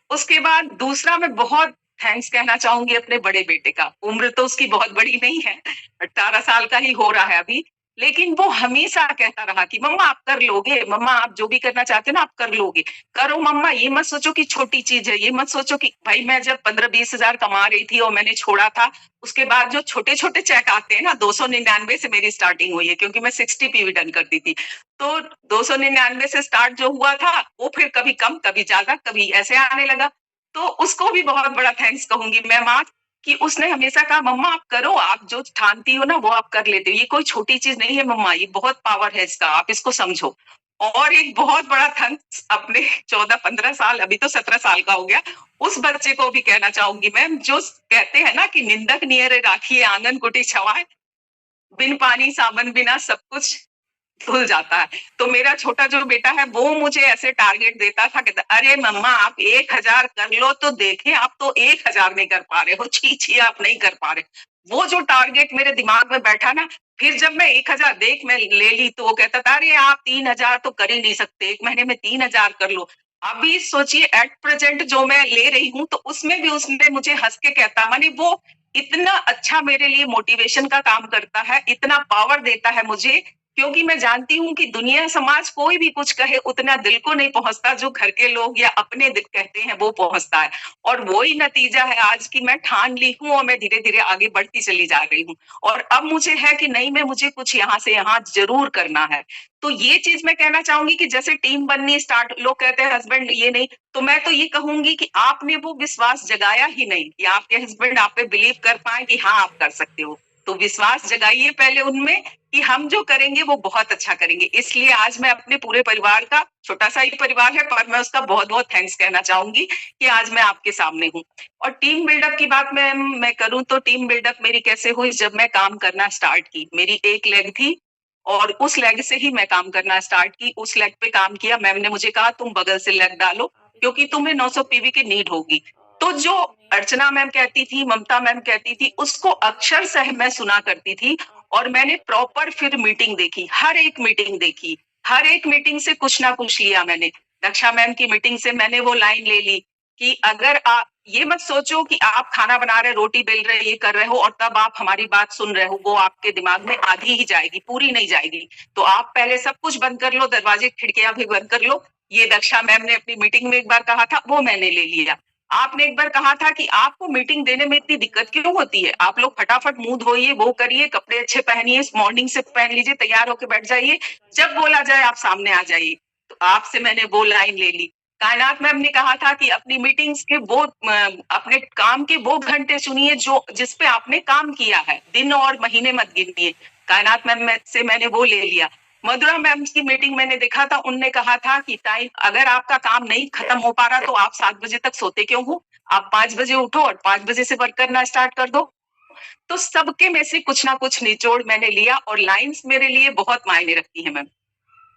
उसके बाद दूसरा मैं बहुत थैंक्स कहना चाहूँगी अपने बड़े बेटे का। उम्र तो उसकी बहुत बड़ी नहीं है, 18 साल का ही हो रहा है अभी। लेकिन वो हमेशा कहता रहा कि मम्मा आप कर लोगे, मम्मा आप जो भी करना चाहते हो ना आप कर लोगे। करो मम्मा, ये मत सोचो कि छोटी चीज़ है, ये मत सोचो कि भाई मैं जब 15-20 हज़ार कमा रही थी और मैंने छोड़ा था, उसके बाद जो छोटे-छोटे चेक आते हैं ना, 299 से मेरी स्टार्टिंग हुई है क्योंकि मैं 60 पीवी डन करती थी। तो 299 से स्टार्ट जो हुआ था, वो फिर कभी कम, कभी ज़्यादा, कभी ऐसे आने लगा। तो उसको भी बहुत बड़ा थैंक्स कहूँगी मैं माँ, कि उसने हमेशा कहा मम्मा आप करो, आप जो ठानती हो ना वो आप कर लेते हो। ये कोई छोटी चीज़ नहीं है मम्मा, ये बहुत पावर है इसका, आप इसको समझो। और एक बहुत बड़ा थैंक्स अपने 14-15 साल, अभी तो 17 साल का हो गया, उस बच्चे को भी कहना चाहूँगी मैम, जो कहते हैं ना कि निंदक नियरे राखिए आंगन कुटी छवाए, बिन पानी साबन बिना सब कुछ धुल जाता है। तो मेरा छोटा जो बेटा है वो मुझे ऐसे टारगेट देता था, कहता अरे मम्मा आप 1000 कर लो तो देखें, आप तो 1000 नहीं कर पा रहे हो, छी छी आप नहीं कर पा रहे। वो जो टारगेट मेरे दिमाग में बैठा ना, फिर जब मैं 1000 देख मैं ले ली तो वो कहता था अरे आप 3000 तो कर ही नहीं सकते, 1 महीने में 3000 कर लो। अभी सोचिए एट प्रेजेंट जो मैं ले रही हूँ तो उसमें भी उसने मुझे हंस के कहता, माने वो इतना अच्छा मेरे लिए मोटिवेशन का काम करता है, इतना पावर देता है मुझे, क्योंकि मैं जानती हूँ कि दुनिया समाज कोई भी कुछ कहे उतना दिल को नहीं पहुँचता, जो घर के लोग या अपने दिल कहते हैं वो पहुँचता है। और वो ही नतीजा है आज की मैं ठान ली हूँ और मैं धीरे-धीरे आगे बढ़ती चली जा रही हूँ। और अब मुझे है कि नहीं में मुझे कुछ यहाँ से यहाँ ज़रूर करना है। तो ये चीज़ मैं कहना चाहूँगी कि जैसे टीम बननी स्टार्ट, लोग कहते हैं हस्बैंड ये नहीं, तो मैं तो ये कहूँगी कि आपने वो विश्वास जगाया ही नहीं कि आपके हस्बैंड आप पे बिलीव कर पाएँ कि हाँ, आप कर सकते हो। तो विश्वास जगाइए पहले उनमें कि हम जो करेंगे वो बहुत अच्छा करेंगे। इसलिए आज मैं अपने पूरे परिवार का, छोटा-सा ही परिवार है पर मैं उसका बहुत-बहुत थैंक्स कहना चाहूँगी कि आज मैं आपके सामने हूँ। और टीम बिल्डअप की बात मैं करूँ तो टीम बिल्डअप मेरी कैसे हुई, जब मैं काम करना स्टार्ट की। मेरी एक लेग थी और उस लेग से ही मैं काम करना स्टार्ट की, उस लेग पे काम किया। मैम ने मुझे कहा तुम बगल से लेग डालो क्योंकि तुम्हें 900 पीवी की नीड होगी। तो जो अर्चना मैम कहती थी, ममता मैम कहती थी, उसको अक्षरशः मैं सुना करती थी और मैंने प्रॉपर फिर मीटिंग देखी, हर एक मीटिंग देखी, हर एक मीटिंग से कुछ ना कुछ लिया मैंने। दक्षा मैम की मीटिंग से मैंने वो लाइन ले ली कि अगर आप ये मत सोचो कि आप खाना बना रहे, रोटी बेल रहे, ये कर रहे हो और तब आप हमारी बात सुन रहे हो, वो आपके दिमाग में आधी ही जाएगी, पूरी नहीं जाएगी। तो आप पहले सब कुछ बंद कर लो, दरवाजे खिड़कियां भी बंद कर लो। ये दक्षा मैम ने अपनी मीटिंग में एक बार कहा था, वो मैंने ले लिया। आपने एक बार कहा था कि आपको मीटिंग देने में इतनी दिक्कत क्यों होती है, आप लोग फटाफट मुंह धोइए, वो करिए, कपड़े अच्छे पहनिए, मॉर्निंग से पहन लीजिए, तैयार होके बैठ जाइए, जब बोला जाए आप सामने आ जाइए। तो आपसे मैंने वो लाइन ले ली। कायनात मैम ने कहा था कि अपनी मीटिंग्स के वो अपने काम के वो घंटे चुनिए जो जिस पे आपने काम किया है, दिन और महीने मत गिनिए। कायनात मैम से मैंने वो ले लिया। मधुरा मैम की मीटिंग मैंने देखा था, उनने कहा था कि टाइम अगर आपका काम नहीं खत्म हो पा रहा तो आप 7 बजे तक सोते क्यों हो, आप 5 बजे उठो और 5 बजे से वर्क करना स्टार्ट कर दो। तो सबके में से कुछ ना कुछ निचोड़ मैंने लिया और लाइंस मेरे लिए बहुत मायने रखती है मैम।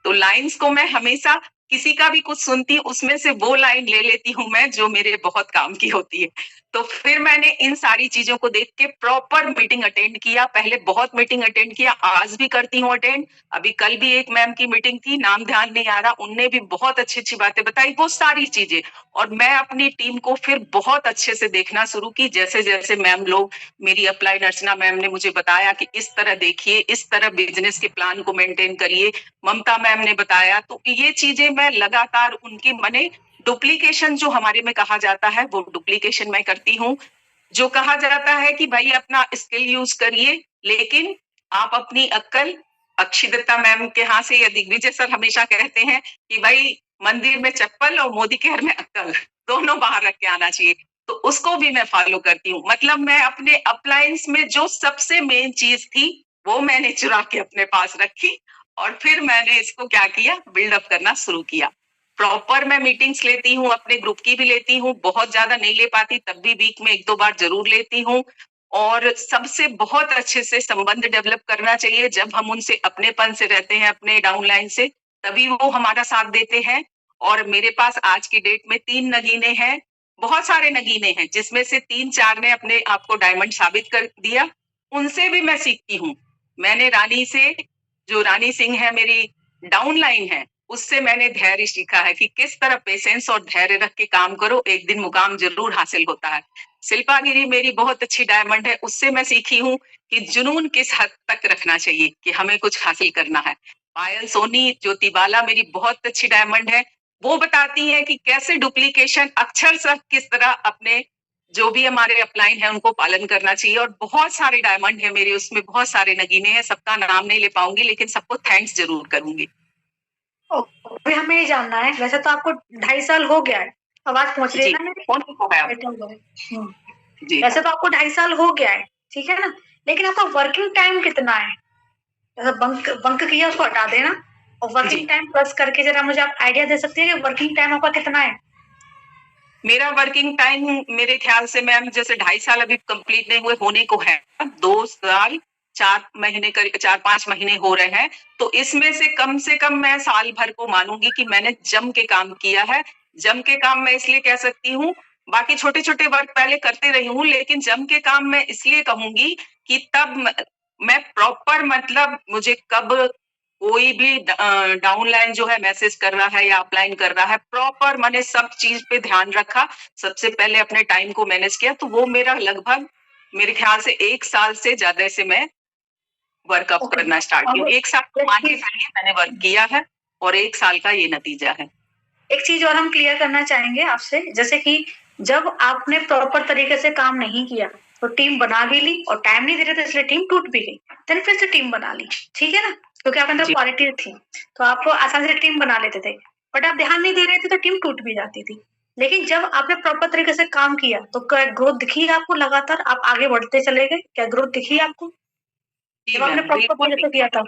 तो लाइंस को मैं हमेशा किसी का भी कुछ सुनती हूँ, उसमें से वो लाइन ले लेती हूँ मैं जो मेरे बहुत काम की होती है। तो फिर मैंने इन सारी चीजों को देख के प्रॉपर मीटिंग अटेंड किया। पहले बहुत मीटिंग अटेंड किया, आज भी करती हूँ अटेंड। अभी कल भी एक मैम की मीटिंग थी, नाम ध्यान नहीं आ रहा, उनने भी बहुत अच्छी अच्छी बातें बताई, वो सारी चीजें। और मैं अपनी टीम को फिर बहुत अच्छे से देखना शुरू की, जैसे जैसे मैम लोग, मेरी अप्लाइड अर्चना मैम ने मुझे बताया कि इस तरह देखिए, इस तरह बिजनेस के प्लान को मेंटेन करिए, ममता मैम ने बताया, तो ये चीजें मैं लगातार उनकी मने डुप्लीकेशन जो हमारे में कहा जाता है वो डुप्लीकेशन मैं करती हूँ। जो कहा जाता है कि भाई अपना स्किल यूज करिए, लेकिन आप अपनी अक्ल, अक्षिदत्ता मैम के यहाँ से या दिग्विजय सर हमेशा कहते हैं कि भाई मंदिर में चप्पल और मोदी के घर में अक्ल दोनों बाहर रख के आना चाहिए। तो उसको भी मैं फॉलो करती हूँ। मतलब मैं अपने अप्लायंस में जो सबसे मेन चीज थी वो मैंने चुरा के अपने पास रखी और फिर मैंने इसको क्या किया, बिल्डअप करना शुरू किया। प्रॉपर मैं मीटिंग्स लेती हूँ, अपने ग्रुप की भी लेती हूँ, बहुत ज्यादा नहीं ले पाती तब भी वीक में 1-2 बार जरूर लेती हूँ। और सबसे बहुत अच्छे से संबंध डेवलप करना चाहिए। जब हम उनसे अपनेपन से रहते हैं, अपने डाउनलाइन से, तभी वो हमारा साथ देते हैं। और मेरे पास आज की डेट में 3 नगीने हैं, बहुत सारे नगीने हैं, जिसमें से 3-4 ने अपने आप को डायमंड साबित कर दिया। उनसे भी मैं सीखती हूँ। मैंने रानी से, जो रानी सिंह है मेरी डाउनलाइन है, उससे मैंने धैर्य सीखा है कि किस तरह पेशेंस और धैर्य रख के काम करो, एक दिन मुकाम जरूर हासिल होता है। शिल्पा गिरी मेरी बहुत अच्छी डायमंड है, उससे मैं सीखी हूँ कि जुनून किस हद तक रखना चाहिए कि हमें कुछ हासिल करना है। पायल सोनी, ज्योति बाला मेरी बहुत अच्छी डायमंड है, वो बताती है कि कैसे डुप्लीकेशन अक्षर से किस तरह अपने जो भी हमारे अपलाइन है उनको पालन करना चाहिए। और बहुत सारे डायमंड है मेरे, उसमें बहुत सारे नगीने हैं, सबका नाम नहीं ले पाऊंगी लेकिन सबको थैंक्स जरूर करूंगी। अभी हमें ये जानना है, वैसे तो आपको 2.5 साल हो गया है, आवाज पहुंच रही है ना मेरी? कौन हो गया? जी, वैसे तो आपको 2.5 साल हो गया है, ठीक है ना, लेकिन आपका वर्किंग टाइम कितना है? बंक बंक किया उसको हटा देना और वर्किंग टाइम प्लस करके जरा मुझे आप आइडिया दे सकती है कि वर्किंग टाइम आपका कितना है? मेरा वर्किंग टाइम मेरे ख्याल से मैम जैसे 2.5 साल अभी कंप्लीट नहीं हुए, होने को है 2 साल 4 महीने, 4-5 महीने हो रहे हैं। तो इसमें से कम मैं साल भर को मानूंगी कि मैंने जम के काम किया है। जम के काम मैं इसलिए कह सकती हूँ, बाकी छोटे छोटे वर्क पहले करते रही हूँ, लेकिन जम के काम मैं इसलिए कहूंगी कि तब मैं प्रॉपर, मतलब मुझे कब कोई भी डाउनलाइन जो है मैसेज कर रहा है या अपलाइन कर रहा है, प्रॉपर मैंने सब चीज पे ध्यान रखा। सबसे पहले अपने टाइम को मैनेज किया, तो वो मेरा लगभग मेरे ख्याल से 1 साल से ज्यादा से मैं वर्कअप करना स्टार्ट किया। 1 साल मान के चलिए मैंने वर्क किया है और 1 साल का ये नतीजा है। एक चीज और हम क्लियर करना चाहेंगे आपसे, जैसे कि जब आपने प्रॉपर तरीके से काम नहीं किया तो टीम बना भी ली और टाइम नहीं दे रहे थे इसलिए टीम टूट भी गई, देन फिर से टीम बना ली, ठीक है ना, क्योंकि आपके अंदर क्वालिटी थी तो आप आसानी से टीम बना लेते थे। बट आप ध्यान नहीं दे रहे थे तो टीम टूट भी जाती थी। लेकिन जब आपने प्रॉपर तरीके से काम किया तो क्या ग्रोथ दिखी आपको? लगातार आप आगे बढ़ते चले गए, क्या ग्रोथ दिखी आपको जब आपने प्रॉपर तरीके से किया था?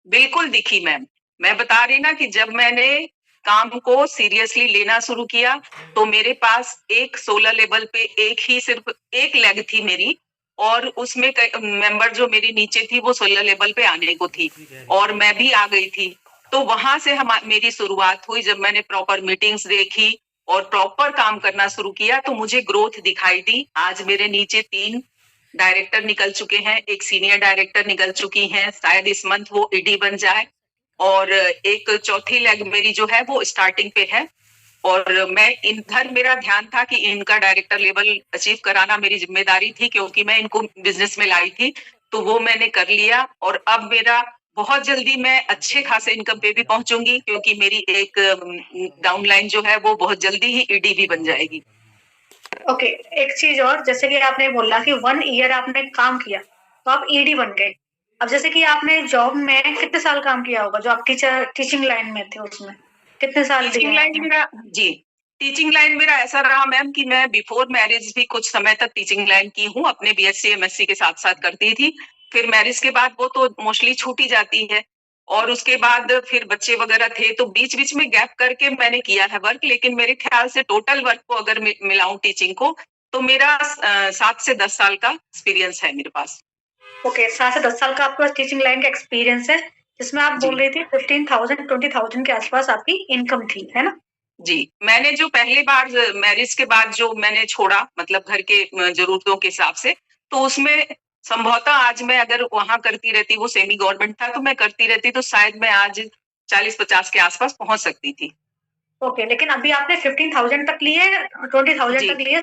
बिल्कुल दिखी मैम। मैं बता रही ना कि जब मैंने काम को सीरियसली लेना शुरू किया तो मेरे पास एक 16 लेवल पे एक ही सिर्फ एक लेग थी मेरी, और उसमें मेंबर जो मेरी नीचे थी वो 16 लेवल पे आने को थी और मैं भी आ गई थी। तो वहां से मेरी शुरुआत हुई। जब मैंने प्रॉपर मीटिंग्स देखी और प्रॉपर काम करना शुरू किया तो मुझे ग्रोथ दिखाई दी। आज मेरे नीचे 3 डायरेक्टर निकल चुके हैं, एक सीनियर डायरेक्टर निकल चुकी हैं, शायद इस मंथ वो ईडी बन जाए, और एक चौथी लेग मेरी जो है वो स्टार्टिंग पे है। और मैं इधर मेरा ध्यान था कि इनका डायरेक्टर लेवल अचीव कराना मेरी जिम्मेदारी थी, क्योंकि मैं इनको बिजनेस में लाई थी, तो वो मैंने कर लिया। और अब मेरा बहुत जल्दी मैं अच्छे खासे इनकम पे भी पहुंचूंगी, क्योंकि मेरी एक डाउनलाइन जो है वो बहुत जल्दी ही ईडी भी बन जाएगी। ओके, एक चीज और, जैसे कि आपने बोला कि 1 ईयर आपने काम किया तो आप ईडी बन गए। अब जैसे कि आपने जॉब में कितने साल काम किया होगा, जो आप टीचिंग लाइन में थे, उसमें कितने साल दिए टीचिंग लाइन आपने? मेरा जी, टीचिंग लाइन मेरा ऐसा रहा मैम कि मैं बिफोर मैरिज भी कुछ समय तक टीचिंग लाइन की हूँ, अपने बीएससी एमएससी के साथ-साथ करती थी। फिर मैरिज के बाद वो तो मोस्टली छूट ही जाती है और उसके बाद फिर बच्चे वगैरह थे, तो बीच-बीच में गैप करके मैंने किया है वर्क, लेकिन मेरे ख्याल से टोटल वर्क को अगर मिलाऊँ टीचिंग को, तो मेरा 7 से 10 साल का एक्सपीरियंस है मेरे पास। ओके, 7 से 10 साल का आपके पास टीचिंग लाइन का एक्सपीरियंस है, जिसमें आप जी। बोल रही थी 15,000 20,000 के आसपास आपकी इनकम थी, है ना? जी, मैंने जो पहली बार मैरिज के बाद जो मैंने छोड़ा मतलब घर के ज़रूरतों के हिसाब से, तो उसमें संभवतः आज मैं अगर वहाँ करती रहती, वो सेमी गवर्नमेंट था, तो मैं करती रहती तो शायद मैं आज 40-50 के आस-पास पहुँच सकती थी। ओके, लेकिन अभी आपने 15,000 तक लिए, 20,000 जी, तक लिए?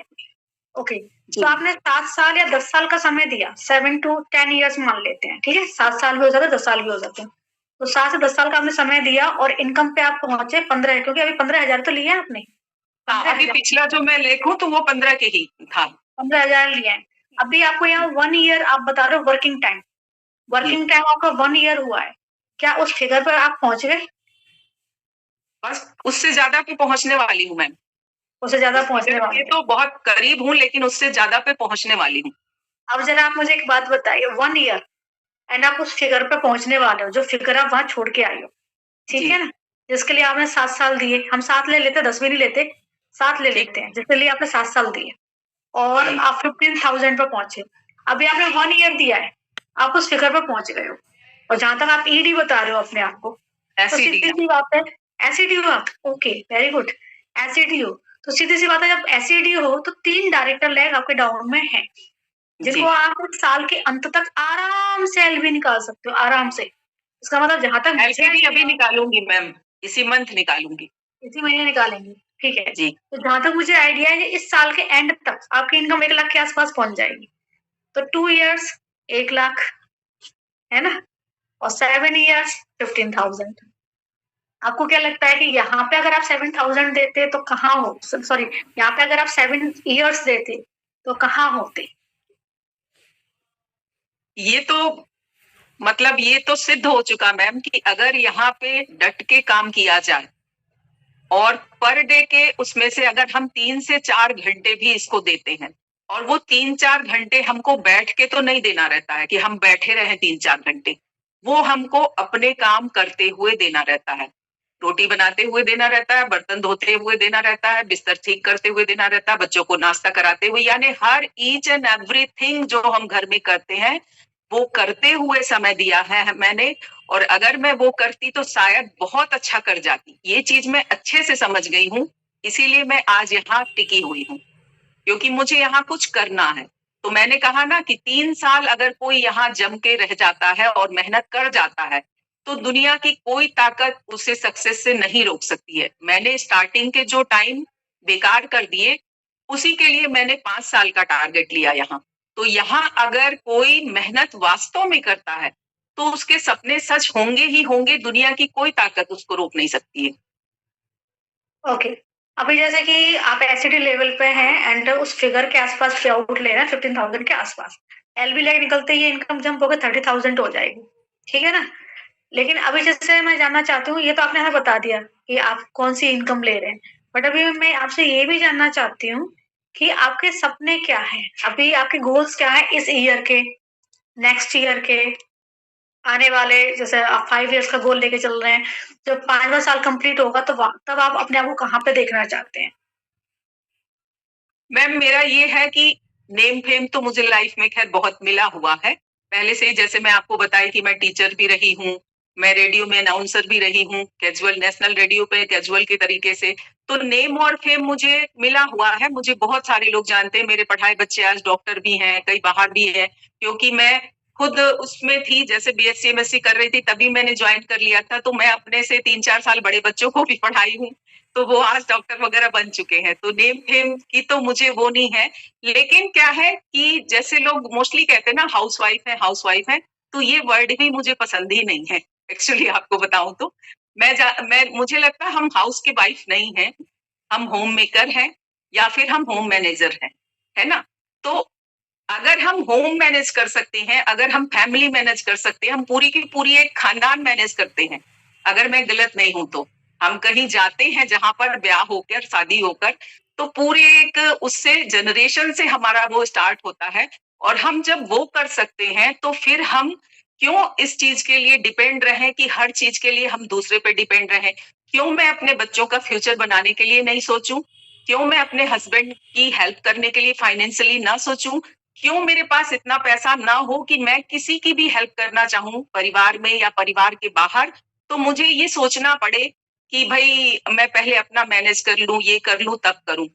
ओके, जी, तो आपने 7 साल या 10 साल का समय दिया, 7 टू 10 इयर्स मान लेते हैं, ठीक है? 7 साल भी हो जाते हैं, 10 साल भी हो जाते हैं। तो 7 से 10 साल का आपने समय दिया और इनकम पे आप पहुँचे 15, क्योंकि अभी 15,000 तो लिए आपने। हाँ, अभी 15,000, पिछला जो मैं लिखूँ तो वो 15 के ही था। 15,000 लिए हैं। अभी आपको यहाँ 1 ईयर आप बता रहे हो वर्किंग टाइम। जी, वर्किंग टाइम आपका 1 ईयर हुआ है। क्या उस फिगर पर आप पहुँच गए? बस उससे ज़्यादा पे पहुँचने वाली हूँ मैं। उससे ज़्यादा उस पहुँचने फिगर वाले के हैं। तो बहुत करीब हूँ, लेकिन उससे ज़्यादा पे पहुँचने वाली हूँ। अब ज़रा आप मुझे एक बात बताइए, 1 ईयर एंड आप उस फिगर पे पहुँचने वाले हो, जो फिगर आप वहाँ छोड़ के आई हो, ठीक जी, है ना? जिसके लिए आपने 7 साल दिए, हम 7 ले लेते, 10 भी नहीं लेते, 7 ले ठीक, लेते हैं, जिसके लिए आपने 7 साल दिए और जी, आप 15,000 पे पहुँचे। अभी आपने 1 ईयर दिया है, आप उस फिगर पे पहुँच गए हो और जहाँ तक आप ईडी बता रहे हो अपने आप को, तो ऐसी डी सीधी-सी बात है, एसईडी हो आप? ओके, वेरी गुड, एसईडी हो। तो सीधी-सी बात है, जब एसईडी हो तो 3 डायरेक्टर लैग आपके डाउन में हैं, जिनको जी। आप साल के अंत तक आराम से एलबी निकाल सकते हो, आराम से। इसका मतलब जहाँ तक मुझे एलपीडी अभी आइडिया है, निकालूँगी मैम, इसी मंथ निकालूँगी। इसी महीने निकालेंगे, ठीक है। जी, तो जहाँ तक मुझे आइडिया है, इस साल के एंड तक आपकी इनकम 1 लाख के आस-पास पहुँच जाएगी। तो 2 इयर्स 1 लाख, है ना? और 7 इयर्स 15,000। आपको क्या लगता है कि यहाँ पे अगर आप 7,000 देते तो कहाँ हो? सॉरी, यहाँ पे अगर आप 7 इयर्स देते तो कहाँ होते? ये तो मतलब ये तो सिद्ध हो चुका मैम कि अगर यहाँ पे डट के काम किया जाए और पर डे के उसमें से अगर हम 3 से 4 घंटे भी इसको देते हैं और वो 3-4 घंटे हमको बैठ के तो नहीं देना रहता है कि हम बैठे रहें 3-4 घंटे। वो हमको अपने काम करते हुए देना रहता है। रोटी बनाते हुए देना रहता है, बर्तन धोते हुए देना रहता है, बिस्तर ठीक करते हुए देना रहता है, बच्चों को नाश्ता कराते हुए, यानी हर ईच एंड एवरीथिंग जो हम घर में करते हैं, वो करते हुए समय दिया है मैंने और अगर मैं वो करती तो शायद बहुत अच्छा कर जाती। ये चीज़ मैं अच्छे से समझ गई हूँ, इसीलिए मैं आज यहाँ टिकी हुई हूँ, क्योंकि मुझे यहाँ कुछ करना है। तो मैंने कहा ना कि 3 साल अगर कोई यहाँ जम के रह जाता है और मेहनत कर जाता है, तो दुनिया की कोई ताकत उसे सक्सेस से नहीं रोक सकती है। मैंने स्टार्टिंग के जो टाइम बेकार कर दिए, उसी के लिए मैंने 5 साल का टारगेट लिया यहाँ। तो यहाँ अगर कोई मेहनत वास्तव में करता है, तो उसके सपने सच होंगे ही होंगे, दुनिया की कोई ताकत उसको रोक नहीं सकती है। ओके। अभी जैसे कि आप एसिडी लेवल पे हैं एंड उस फिगर के आसपास पे आउट ले रहे हैं 15,000 के आसपास। एलबी लाइन निकलते ही इनकम जंप होकर 30,000 हो जाएगी। ठीक है ना? लेकिन अभी जैसे मैं जानना चाहती हूँ, ये तो आपने हमें बता दिया कि आप कौन-सी इनकम ले रहे हैं। बट अभी मैं आपसे ये भी जानना चाहती हूँ कि आपके सपने क्या हैं? अभी आपके गोल्स क्या हैं इस ईयर के, नेक्स्ट ईयर के, आने वाले, जैसे आप 5 इयर्स का गोल लेके चल रहे हैं, जब 5वाँ साल कंप्लीट होगा तो तब आप अपने आप को कहाँ पे देखना चाहते हैं? मैम मेरा ये है कि नेम फेम तो मुझे लाइफ में खैर बहुत मिला हुआ है। पहले से ही जैसे मैं आपको बताई कि मैं टीचर भी रही हूँ, मैं रेडियो में अनाउंसर भी रही हूँ, कैजुअल नेशनल रेडियो पे कैजुअल के तरीके से। तो नेम और फेम मुझे मिला हुआ है, मुझे बहुत सारे लोग जानते हैं, मेरे पढ़ाए बच्चे आज डॉक्टर भी हैं, कई बाहर भी हैं, क्योंकि मैं खुद उसमें थी जैसे बीएससी एमएससी कर रही थी तभी मैंने जॉइन कर लिया था, तो मैं अपने से 3-4 साल बड़े बच्चों को भी पढ़ाई हूँ। तो वो आज डॉक्टर वगैरह बन चुके हैं, तो नेम फेम की तो मुझे वो नहीं है। लेकिन क्या है कि जैसे लोग मोस्टली कहते हैं ना हाउसवाइफ है, तो ये वर्ड भी मुझे पसंद ही नहीं है। एक्चुअली आपको बताऊँ तो, मैं मुझे लगता है हम हाउस की वाइफ नहीं हैं, हम होम मेकर हैं। या फिर हम होम मैनेजर हैं, है ना? तो अगर हम होम मैनेज कर सकते हैं, अगर हम फैमिली मैनेज कर सकते हैं, हम पूरी की पूरी एक खानदान मैनेज करते हैं, अगर मैं गलत नहीं हूं तो हम कहीं जाते हैं जहां पर ब्याह होकर शादी होकर, तो पूरे एक उससे जनरेशन से हमारा वो स्टार्ट होता है। और हम जब वो कर सकते हैं तो फिर हम क्यों इस चीज के लिए डिपेंड रहें कि हर चीज के लिए हम दूसरे पे डिपेंड रहें? क्यों मैं अपने बच्चों का फ्यूचर बनाने के लिए नहीं सोचूं? क्यों मैं अपने हस्बैंड की हेल्प करने के लिए फाइनेंशियली ना सोचूं? क्यों मेरे पास इतना पैसा ना हो कि मैं किसी की भी हेल्प करना चाहूँ परिवार में या परिवार के बाहर, तो मुझे ये सोचना पड़े कि भई मैं पहले अपना मैनेज कर लूँ, ये कर लूँ, तब करूँ।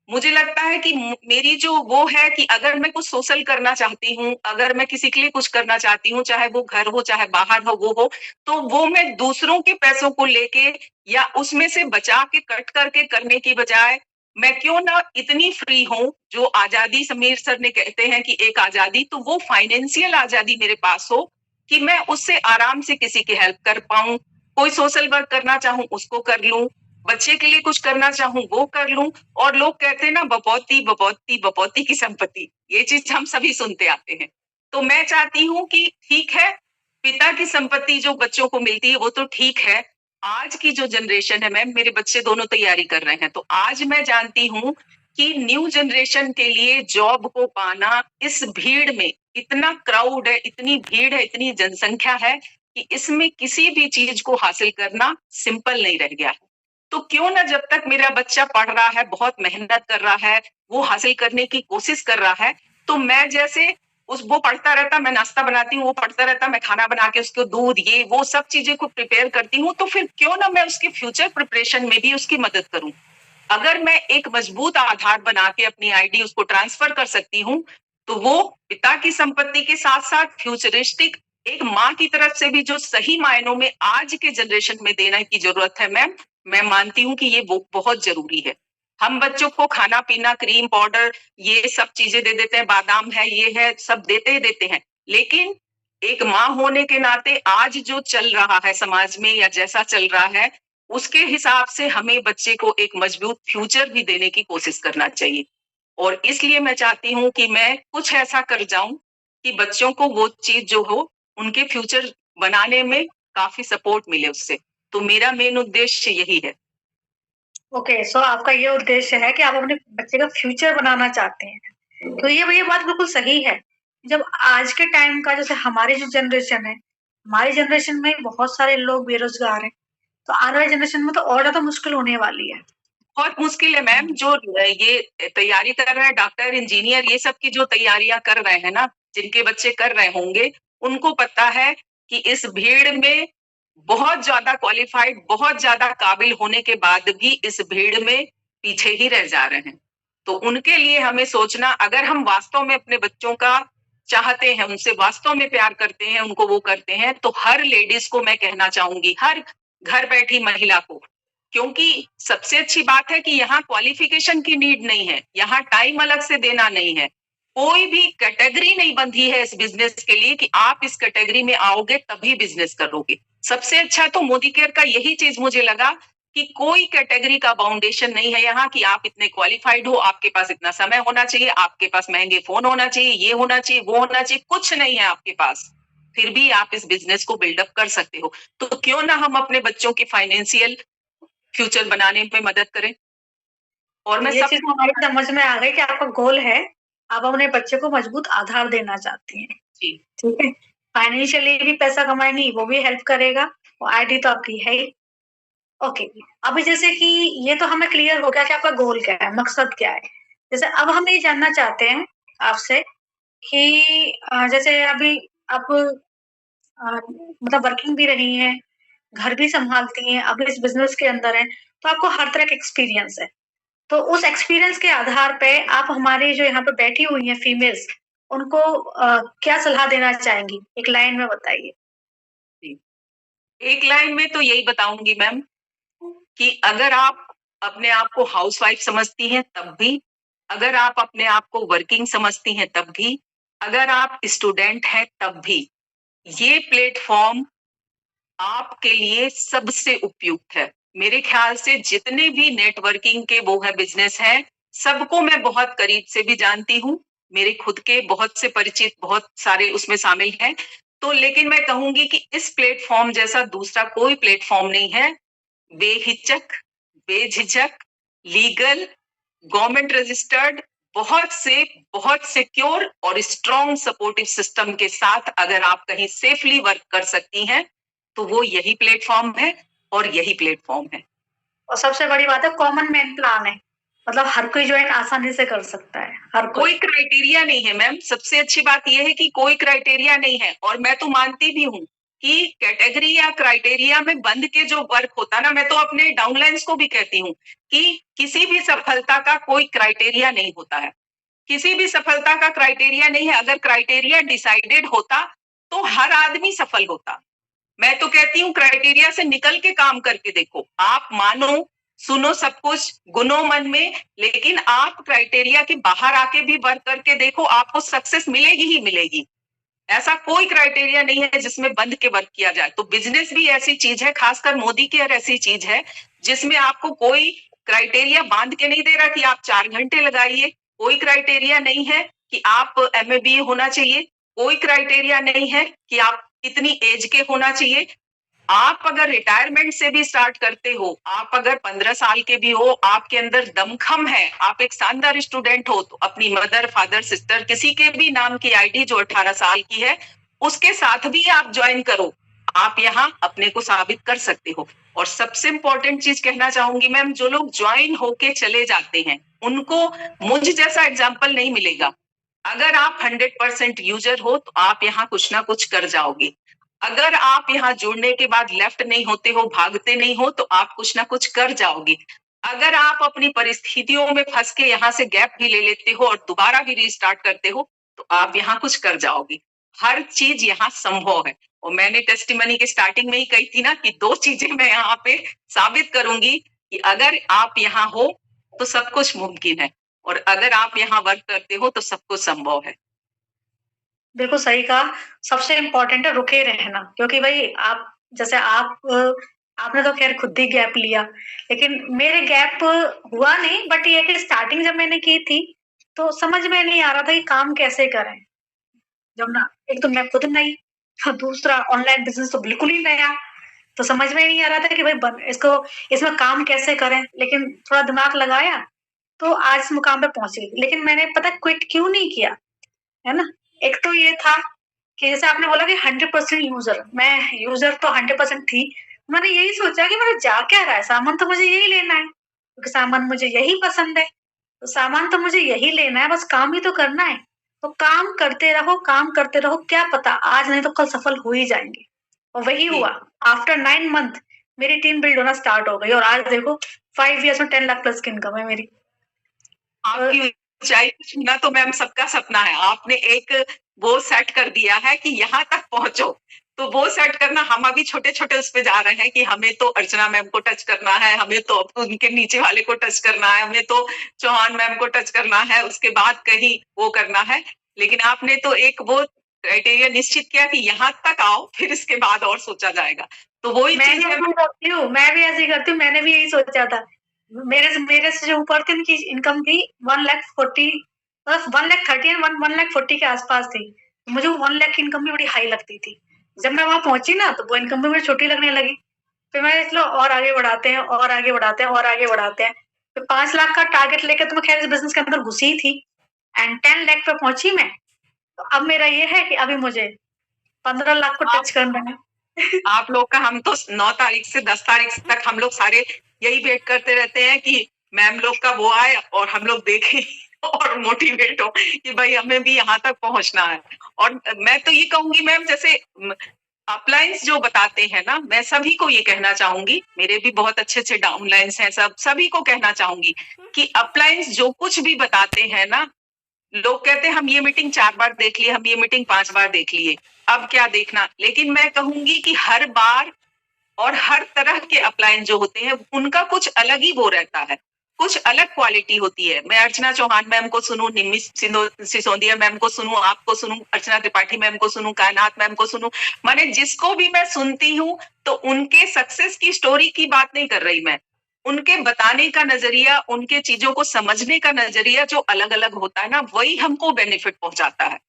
मुझे लगता है कि मेरी जो वो है कि अगर मैं कुछ सोशल करना चाहती हूँ, अगर मैं किसी के लिए कुछ करना चाहती हूँ, चाहे वो घर हो, चाहे बाहर हो, तो वो मैं दूसरों के पैसों को लेके या उसमें से बचा के कट करके करने की बजाय मैं क्यों ना इतनी फ्री हूँ, जो आज़ादी समीर सर ने कहते हैं कि एक आज़ादी, तो वो फाइनेंशियल आज़ादी मेरे पास हो कि मैं उससे आराम से किसी की हेल्प कर पाऊँ। कोई सोशल वर्क करना चाहूँ, उसको कर लूँ। बच्चे के लिए कुछ करना चाहूँ, वो कर लूँ। और लोग कहते हैं ना बपौती, बपौती, बपौती की संपत्ति, ये चीज़ हम सभी सुनते आते हैं। तो मैं चाहती हूँ कि ठीक है, पिता की संपत्ति जो बच्चों को मिलती है वो तो ठीक है। आज की जो जनरेशन है मैम, मेरे बच्चे दोनों तैयारी कर रहे हैं, तो आज मैं जानती हूँ कि न्यू जनरेशन के लिए जॉब को पाना इस भीड़ में, इतना क्राउड है, इतनी भीड़ है, इतनी जनसंख्या है कि इसमें किसी भी चीज को हासिल करना सिंपल नहीं रह गया है। तो क्यों ना जब तक मेरा बच्चा पढ़ रहा है, बहुत मेहनत कर रहा है, वो हासिल करने की कोशिश कर रहा है, तो मैं जैसे उस वो पढ़ता रहता, मैं नाश्ता बनाती हूँ, वो पढ़ता रहता, मैं खाना बना के उसको दूध, ये वो सब चीजें को प्रिपेयर करती हूँ, तो फिर क्यों ना मैं उसके फ्यूचर प्रिपरेशन में भी उसकी मदद करूं। अगर मैं एक मजबूत आधार बना के अपनी आईडी उसको ट्रांसफर कर सकती हूँ, तो वो पिता की संपत्ति के साथ साथ फ्यूचरिस्टिक एक माँ की तरफ से भी जो सही मायनों में आज के जनरेशन में देने की जरूरत है मैम, मैं मानती हूँ कि ये वो बहुत जरूरी है। हम बच्चों को खाना पीना, क्रीम पाउडर, ये सब चीजें दे देते हैं, बादाम है, ये है, सब देते ही देते हैं, लेकिन एक माँ होने के नाते आज जो चल रहा है समाज में या जैसा चल रहा है, उसके हिसाब से हमें बच्चे को एक मजबूत फ्यूचर भी देने की कोशिश करना चाहिए। और इसलिए मैं चाहती हूँ कि मैं कुछ ऐसा कर जाऊं कि बच्चों को वो चीज जो हो, उनके फ्यूचर बनाने में काफी सपोर्ट मिले उससे। तो मेरा मेन उद्देश्य यही है। ओके, सो आपका ये उद्देश्य है कि आप अपने बच्चे का फ्यूचर बनाना चाहते हैं। तो ये बात बिल्कुल सही है। जब आज के टाइम का जैसे हमारी जो जनरेशन है, हमारी जनरेशन में बहुत सारे लोग बेरोज़गार हैं, तो आने वाली जनरेशन में तो और ज़्यादा मुश्किल होने वाली है। बहुत मुश्किल है मैम, जो ये तैयारी कर रहे हैं डॉक्टर, इंजीनियर, ये सब की जो तैयारियां कर रहे हैं ना, जिनके बच्चे कर रहे होंगे, उनको पता है कि इस भीड़ में बहुत ज्यादा क्वालिफाइड, बहुत ज्यादा काबिल होने के बाद भी इस भीड़ में पीछे ही रह जा रहे हैं। तो उनके लिए हमें सोचना, अगर हम वास्तव में अपने बच्चों का चाहते हैं, उनसे वास्तव में प्यार करते हैं, उनको वो करते हैं, तो हर लेडीज को मैं कहना चाहूंगी, हर घर बैठी महिला को, क्योंकि सबसे अच्छी बात है कि यहाँ क्वालिफिकेशन की नीड नहीं है, यहाँ टाइम अलग से देना नहीं है, कोई भी कैटेगरी नहीं बंधी है इस बिजनेस के लिए कि आप इस कैटेगरी में आओगे तभी बिजनेस करोगे। सबसे अच्छा तो मोदी केयर का यही चीज मुझे लगा कि कोई कैटेगरी का बाउंडेशन नहीं है यहाँ, कि आप इतने क्वालिफाइड हो, आपके पास इतना समय होना चाहिए, आपके पास महंगे फोन होना चाहिए, ये होना चाहिए, वो होना चाहिए, कुछ नहीं है आपके पास, फिर भी आप इस बिजनेस को बिल्डअप कर सकते हो। तो क्यों ना हम अपने बच्चों की फाइनेंशियल फ्यूचर बनाने में मदद करें। और मैं ये सब चीज़ हमारी समझ में आ गई कि आपका गोल है, आप अपने बच्चे को मजबूत आधार देना चाहती हैं, जी, ठीक है? फाइनेंशियली भी पैसा कमाएँगी, वो भी हेल्प करेगा और आईडी तो आपकी है ही। ओके, अभी जैसे कि ये तो हमें क्लियर हो गया कि आपका गोल क्या है, मकसद क्या है। जैसे अब हम ये जानना चाहते हैं आपसे कि जैसे अभी आप मतलब वर्किंग भी रही हैं, घर भी सँभालती हैं, अब इस बिज़नेस के अंदर हैं, तो आपको हर तरह का एक्सपीरियंस है। तो उस एक्सपीरियंस के आधार पे आप हमारी जो यहाँ पे बैठी हुई हैं फीमेल्स, उनको क्या सलाह देना चाहेंगी? एक लाइन में बताइए। जी। एक लाइन में तो यही बताऊँगी मैम कि अगर आप अपने आप को हाउसवाइफ समझती हैं तब भी, अगर आप अपने आप को वर्किंग समझती हैं तब भी, अगर आप स्टूडेंट हैं तब भी, ये प्लेटफ़ॉर्म आपके लिए सबसे उपयुक्त है। मेरे ख्याल से जितने भी नेटवर्किंग के वो है बिज़नेस हैं, सबको मैं बहुत करीब से भी जानती हूँ, मेरे खुद के बहुत से परिचित बहुत सारे उसमें शामिल हैं। तो लेकिन मैं कहूंगी कि इस प्लेटफॉर्म जैसा दूसरा कोई प्लेटफॉर्म नहीं है। बेहिचक, बेझिझक, लीगल, गवर्नमेंट रजिस्टर्ड, बहुत सेफ, बहुत सिक्योर और स्ट्रॉन्ग सपोर्टिव सिस्टम के साथ अगर आप कहीं सेफली वर्क कर सकती हैं, तो वो यही प्लेटफॉर्म है और यही प्लेटफॉर्म है। और सबसे बड़ी बात है कॉमन मैन प्लान है, मतलब हर कोई ज्वाइन आसानी से कर सकता है, हर कोई क्राइटेरिया नहीं है मैम। सबसे अच्छी बात यह है कि कोई क्राइटेरिया नहीं है, और मैं तो मानती भी हूँ कि कैटेगरी या क्राइटेरिया में बंद के जो वर्क होता है ना, मैं तो अपने डाउनलाइंस को भी कहती हूँ कि किसी भी सफलता का कोई क्राइटेरिया नहीं होता है, किसी भी सफलता का क्राइटेरिया नहीं है। अगर क्राइटेरिया डिसाइडेड होता तो हर आदमी सफल होता। मैं तो कहती हूँ क्राइटेरिया से निकल के काम करके देखो। आप मानो, सुनो सब कुछ, गुनो मन में, लेकिन आप क्राइटेरिया के बाहर आके भी वर्क करके देखो, आपको सक्सेस मिलेगी ही मिलेगी। ऐसा कोई क्राइटेरिया नहीं है जिसमें बंद के वर्क किया जाए। तो बिजनेस भी ऐसी चीज है, खासकर मोदी केयर ऐसी चीज है जिसमें आपको कोई क्राइटेरिया बांध के नहीं दे रहा कि आप 4 घंटे लगाइए। कोई क्राइटेरिया नहीं है कि आप MA BA होना चाहिए। कोई क्राइटेरिया नहीं है कि आप इतनी एज के होना चाहिए। आप अगर रिटायरमेंट से भी स्टार्ट करते हो, आप अगर 15 साल के भी हो, आपके अंदर दमखम है, आप एक शानदार स्टूडेंट हो, तो अपनी मदर, फादर, सिस्टर, किसी के भी नाम की आईडी जो 18 साल की है, उसके साथ भी आप ज्वाइन करो। आप यहाँ अपने को साबित कर सकते हो। और सबसे इंपॉर्टेंट चीज कहना चाहूंगी मैम, जो लोग ज्वाइन होके चले जाते हैं, उनको मुझ जैसा एग्जाम्पल नहीं मिलेगा। अगर आप 100% यूजर हो तो आप यहाँ कुछ ना कुछ कर जाओगे। अगर आप यहाँ जुड़ने के बाद लेफ्ट नहीं होते हो, भागते नहीं हो, तो आप कुछ ना कुछ कर जाओगे। अगर आप अपनी परिस्थितियों में फंस के यहाँ से गैप भी ले लेते हो और दोबारा भी रीस्टार्ट करते हो, तो आप यहाँ कुछ कर जाओगे। हर चीज यहाँ संभव है। और मैंने टेस्टिमनी के स्टार्टिंग में ही कही थी ना कि 2 चीजें मैं यहाँ पे साबित करूंगी कि अगर आप यहाँ हो तो सब कुछ मुमकिन है, और अगर आप यहाँ वर्क करते हो तो सब कुछ संभव है। बिल्कुल सही कहा। सबसे इम्पोर्टेंट है रुके रहना, क्योंकि भाई आप जैसे आपने तो खैर खुद ही गैप लिया, लेकिन मेरे गैप हुआ नहीं, बट ये कि स्टार्टिंग जब मैंने की थी तो समझ में नहीं आ रहा था कि काम कैसे करें। जब ना एक तो मैं खुद नई और दूसरा ऑनलाइन बिजनेस तो बिल्कुल ही नया, तो समझ में नहीं आ रहा था कि भाई इसको इसमें काम कैसे करें। लेकिन थोड़ा दिमाग लगाया तो आज इस मुकाम पे पहुंच गई। लेकिन मैंने पता क्विट क्यों नहीं किया, है ना? एक तो ये था कि जैसे आपने बोला कि 100% यूजर, मैं यूजर तो 100% थी। मैंने यही सोचा कि मेरा जा क्या रहा है, सामान तो मुझे यही लेना है, क्योंकि सामान मुझे यही पसंद है, तो सामान तो मुझे यही लेना है, बस काम ही तो करना है। तो काम करते रहो, काम करते रहो, क्या पता आज नहीं तो कल सफल हो ही जाएंगे। और वही हुआ। आफ्टर 9 मंथ मेरी टीम बिल्ड होना स्टार्ट हो गई, और आज देखो 5 इयर्स में 10 लाख प्लस की इनकम है मेरी। आपकी ऊंचाई छूना तो मैम सबका सपना है। आपने एक वो सेट कर दिया है कि यहाँ तक पहुंचो, तो वो सेट करना, हम अभी छोटे छोटे उस पे जा रहे हैं कि हमें तो अर्चना मैम को टच करना है, हमें तो उनके नीचे वाले को टच करना है, हमें तो चौहान मैम को टच करना है, उसके बाद कहीं वो करना है। लेकिन आपने तो एक वो क्राइटेरिया निश्चित किया कि यहाँ तक आओ, फिर इसके बाद और सोचा जाएगा। तो वही मैं भी ऐसे ही करती हूँ, मैंने भी यही सोचा था। मेरे से जो ऊपर थी उनकी इनकम थी 1,40,000, मतलब 1,30,000 एंड 1,40,000 के आसपास थी। मुझे 1 लाख की इनकम भी बड़ी हाई लगती थी। जब मैं वहां पहुंची ना तो वो इनकम भी मुझे छोटी लगने लगी। फिर मैं चलो और आगे बढ़ाते हैं, और आगे बढ़ाते हैं, और आगे बढ़ाते हैं। फिर 5 लाख का टारगेट लेकर तो मैं खैर इस बिजनेस के अंदर घुसी थी, एंड 10 लाख पे पहुंची मैं। तो अब मेरा ये है कि अभी मुझे 15 लाख को टच करना है। आप लोग का, हम तो 9 तारीख से 10 तारीख तक हम लोग सारे यही वेट करते रहते हैं कि मैम लोग का वो आए और हम लोग देखें और मोटिवेट हो कि भाई हमें भी यहाँ तक पहुंचना है। और मैं तो ये कहूंगी मैम, जैसे अपलाइंस जो बताते हैं ना, मैं सभी को ये कहना चाहूंगी, मेरे भी बहुत अच्छे अच्छे डाउनलाइंस हैं, सभी को कहना चाहूंगी कि अपलाइंस जो कुछ भी बताते हैं ना, लोग कहते हैं हम ये मीटिंग 4 बार देख लिए, हम ये मीटिंग 5 बार देख लिए, अब क्या देखना। लेकिन मैं कहूंगी कि हर बार और हर तरह के अपलायंस जो होते हैं उनका कुछ अलग ही वो रहता है, कुछ अलग क्वालिटी होती है। मैं अर्चना चौहान मैम को सुनूं, निम्मी सिसोदिया मैम को सुनूं, आपको सुनूं, अर्चना त्रिपाठी मैम को सुनूं, कायनात मैम को सुनूं, माने जिसको भी मैं सुनती हूँ तो उनके सक्सेस की स्टोरी की बात नहीं कर रही मैं, उनके बताने का नजरिया, उनके चीजों को समझने का नजरिया जो अलग अलग होता है ना, वही हमको बेनिफिट पहुंचाता है।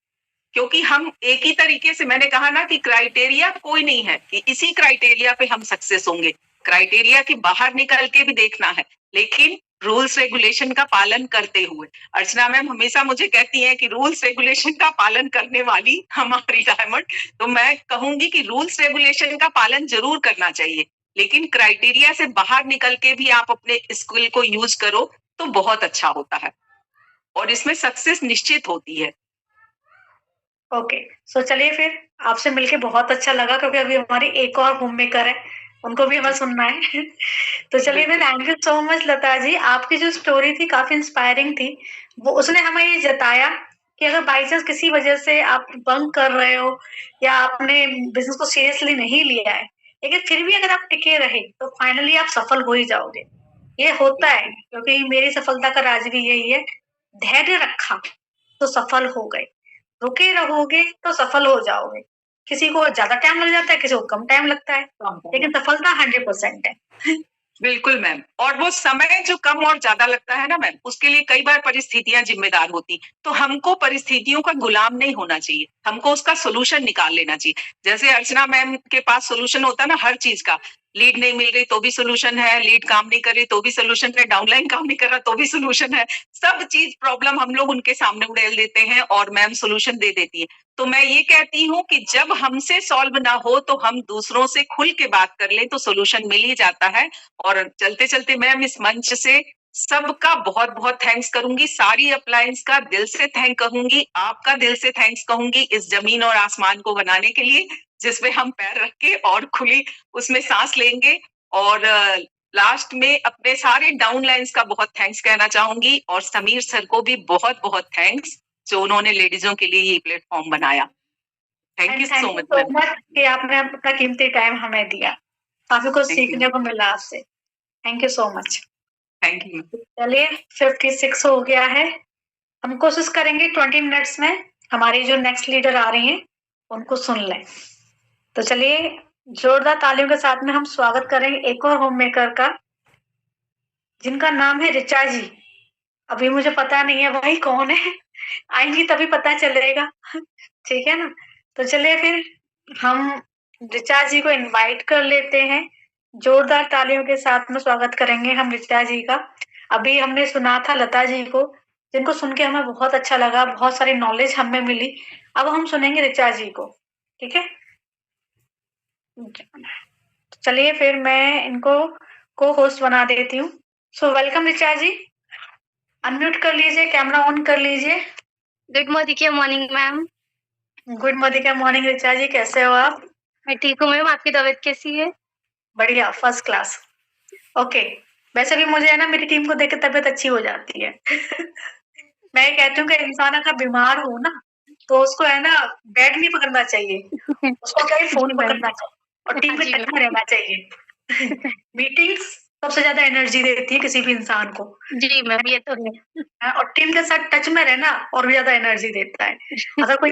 क्योंकि हम एक ही तरीके से, मैंने कहा ना कि क्राइटेरिया कोई नहीं है कि इसी क्राइटेरिया पे हम सक्सेस होंगे। क्राइटेरिया के बाहर निकल के भी देखना है, लेकिन रूल्स रेगुलेशन का पालन करते हुए। अर्चना मैम हमेशा मुझे कहती हैं कि रूल्स रेगुलेशन का पालन करने वाली हमारी डायमंड, तो मैं कहूंगी कि रूल्स रेगुलेशन का पालन जरूर करना चाहिए, लेकिन क्राइटेरिया से बाहर निकल के भी आप अपने स्किल को यूज करो तो बहुत अच्छा होता है, और इसमें सक्सेस निश्चित होती है। ओके, सो चलिए फिर आपसे मिलके बहुत अच्छा लगा, क्योंकि अभी हमारी एक और होम मेकर है, उनको भी हमें सुनना है। तो चलिए फिर, thank you so much Lata जी, आपकी जो स्टोरी थी काफी इंस्पायरिंग थी। वो उसने हमें ये जताया कि अगर बाई चांस किसी वजह से आप बंक कर रहे हो या आपने बिजनेस को सीरियसली नहीं लिया है, लेकिन फिर भी अगर आप टिके रहे तो फाइनली आप सफल हो ही जाओगे। ये होता है, क्योंकि मेरी सफलता का राज भी यही है, धैर्य रखा तो सफल हो गए, रुके रहोगे तो सफल हो जाओगे। किसी को ज्यादा टाइम लग जाता है, किसी को कम टाइम लगता है, लेकिन सफलता 100% है। बिल्कुल मैम, और वो समय जो कम और ज्यादा लगता है ना मैम, उसके लिए कई बार परिस्थितियां जिम्मेदार होती। तो हमको परिस्थितियों का गुलाम नहीं होना चाहिए, हमको उसका सोल्यूशन निकाल लेना चाहिए। जैसे अर्चना मैम के पास सोल्यूशन होता है ना हर चीज का, लीड नहीं मिल रही तो भी सोल्यूशन है, लीड काम नहीं कर रही तो भी सोल्यूशन है, डाउनलाइन काम नहीं कर रहा तो भी सोल्यूशन है। सब चीज प्रॉब्लम हम लोग उनके सामने उड़ेल देते हैं और मैम सोल्यूशन दे देती है। तो मैं ये कहती हूँ कि जब हमसे सॉल्व ना हो तो हम दूसरों से खुल के बात कर लें तो सोल्यूशन मिल ही जाता है। और चलते चलते मैम इस मंच से सबका बहुत बहुत थैंक्स करूंगी, सारी अप्लायंस का दिल से थैंक कहूंगी, आपका दिल से थैंक्स कहूंगी इस जमीन और आसमान को बनाने के लिए, जिसमें हम पैर रख के और खुली उसमें सांस लेंगे। और लास्ट में अपने सारे डाउन लाइन्स का बहुत थैंक्स कहना चाहूंगी, और समीर सर को भी बहुत बहुत थैंक्स जो उन्होंने लेडीजों के लिए ये प्लेटफॉर्म बनाया। Thank you so much ma'am, कि आपने अपना कीमती टाइम हमें दिया, काफी कुछ सीखने को मिला आपसे। Thank you so much. Thank you. चलिए 56 हो गया है, हम कोशिश करेंगे 20 मिनट्स में हमारी जो नेक्स्ट लीडर आ रही हैं उनको सुन लें। तो चलिए जोरदार तालियों के साथ में हम स्वागत करेंगे एक और होम मेकर का, जिनका नाम है ऋचा जी। अभी मुझे पता नहीं है भाई कौन है, आएंगी तभी पता चलेगा। ठीक है ना, तो चलिए फिर हम ऋचा जी को इनवाइट कर लेते हैं, जोरदार तालियों के साथ में स्वागत करेंगे हम ऋचा जी का। अभी हमने सुना था लता जी को, जिनको सुन के हमें बहुत अच्छा लगा, बहुत सारी नॉलेज हमें मिली। अब हम सुनेंगे ऋचा जी को, ठीक है। चलिए फिर मैं इनको को होस्ट बना देती हूँ। So welcome Richa ji, unmute कर लीजिए, कैमरा ऑन कर लीजिए। Good morning ma'am. Good morning Richa ji, कैसे हो आप? मैं ठीक हूँ मैम, आपकी तबीयत कैसी है? बढ़िया, फर्स्ट क्लास। ओके, वैसे भी मुझे है ना मेरी टीम को देख के तबीयत अच्छी हो जाती है। मैं ये कहती हूँ कि इंसान अगर बीमार हो ना तो उसको है ना बेड नहीं पकड़ना चाहिए, उसको क्या फोन पकड़ना चाहिए और टीम के टच में रहना चाहिए। मीटिंग्स सबसे ज्यादा एनर्जी देती है किसी भी इंसान को। जी मैम, ये तो है। और टीम के साथ टच में रहना और भी ज्यादा एनर्जी देता है। अगर कोई